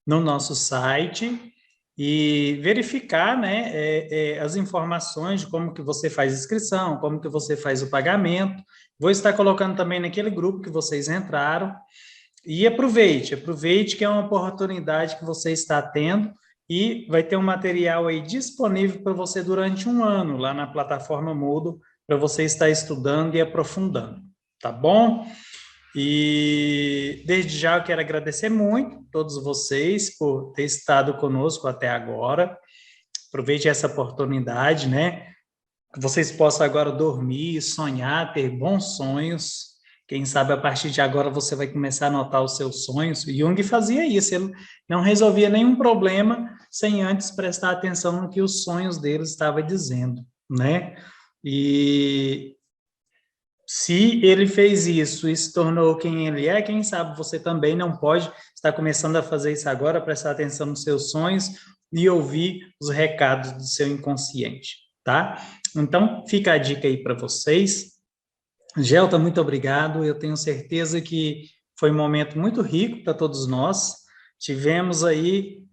no nosso site e verificar, né, as informações de como que você faz inscrição, como que você faz o pagamento. Vou estar colocando também naquele grupo que vocês entraram. E aproveite que é uma oportunidade que você está tendo e vai ter um material aí disponível para você durante um ano lá na plataforma Moodle, para você estar estudando e aprofundando, tá bom? E desde já eu quero agradecer muito a todos vocês por ter estado conosco até agora. Aproveite essa oportunidade, né? Que vocês possam agora dormir, sonhar, ter bons sonhos. Quem sabe a partir de agora você vai começar a anotar os seus sonhos. Jung fazia isso, ele não resolvia nenhum problema sem antes prestar atenção no que os sonhos dele estavam dizendo, né? E se ele fez isso e se tornou quem ele é, quem sabe você também não pode estar começando a fazer isso agora, prestar atenção nos seus sonhos e ouvir os recados do seu inconsciente, tá? Então, fica a dica aí para vocês. Gelta, muito obrigado. Eu tenho certeza que foi um momento muito rico para todos nós. Tivemos aí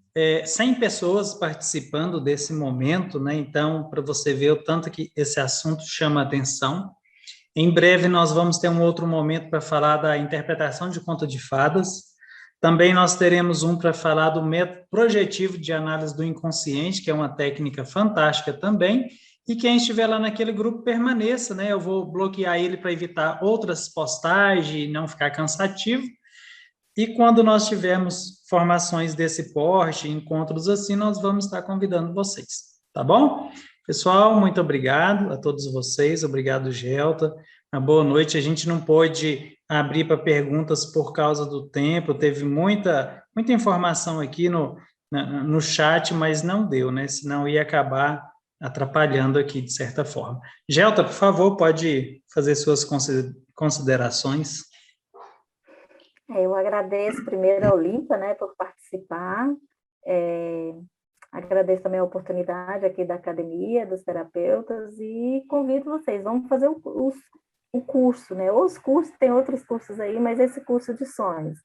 100 pessoas participando desse momento, né? Então, para você ver o tanto que esse assunto chama atenção. Em breve, nós vamos ter um outro momento para falar da interpretação de conto de fadas. Também nós teremos um para falar do método projetivo de análise do inconsciente, que é uma técnica fantástica também. E quem estiver lá naquele grupo permaneça, né? Eu vou bloquear ele para evitar outras postagens e não ficar cansativo. E quando nós tivermos formações desse porte, encontros assim, nós vamos estar convidando vocês, tá bom? Pessoal, muito obrigado a todos vocês, obrigado, Gelta. Uma boa noite. A gente não pôde abrir para perguntas por causa do tempo, teve muita informação aqui no chat, mas não deu, né? Senão ia acabar atrapalhando aqui, de certa forma. Gelta, por favor, pode fazer suas considerações. Eu agradeço primeiro ao Olímpia, né, por participar. Agradeço também a oportunidade aqui da Academia dos Terapeutas e convido vocês, vamos fazer o curso, né? Os cursos, tem outros cursos aí, mas esse curso de sonhos.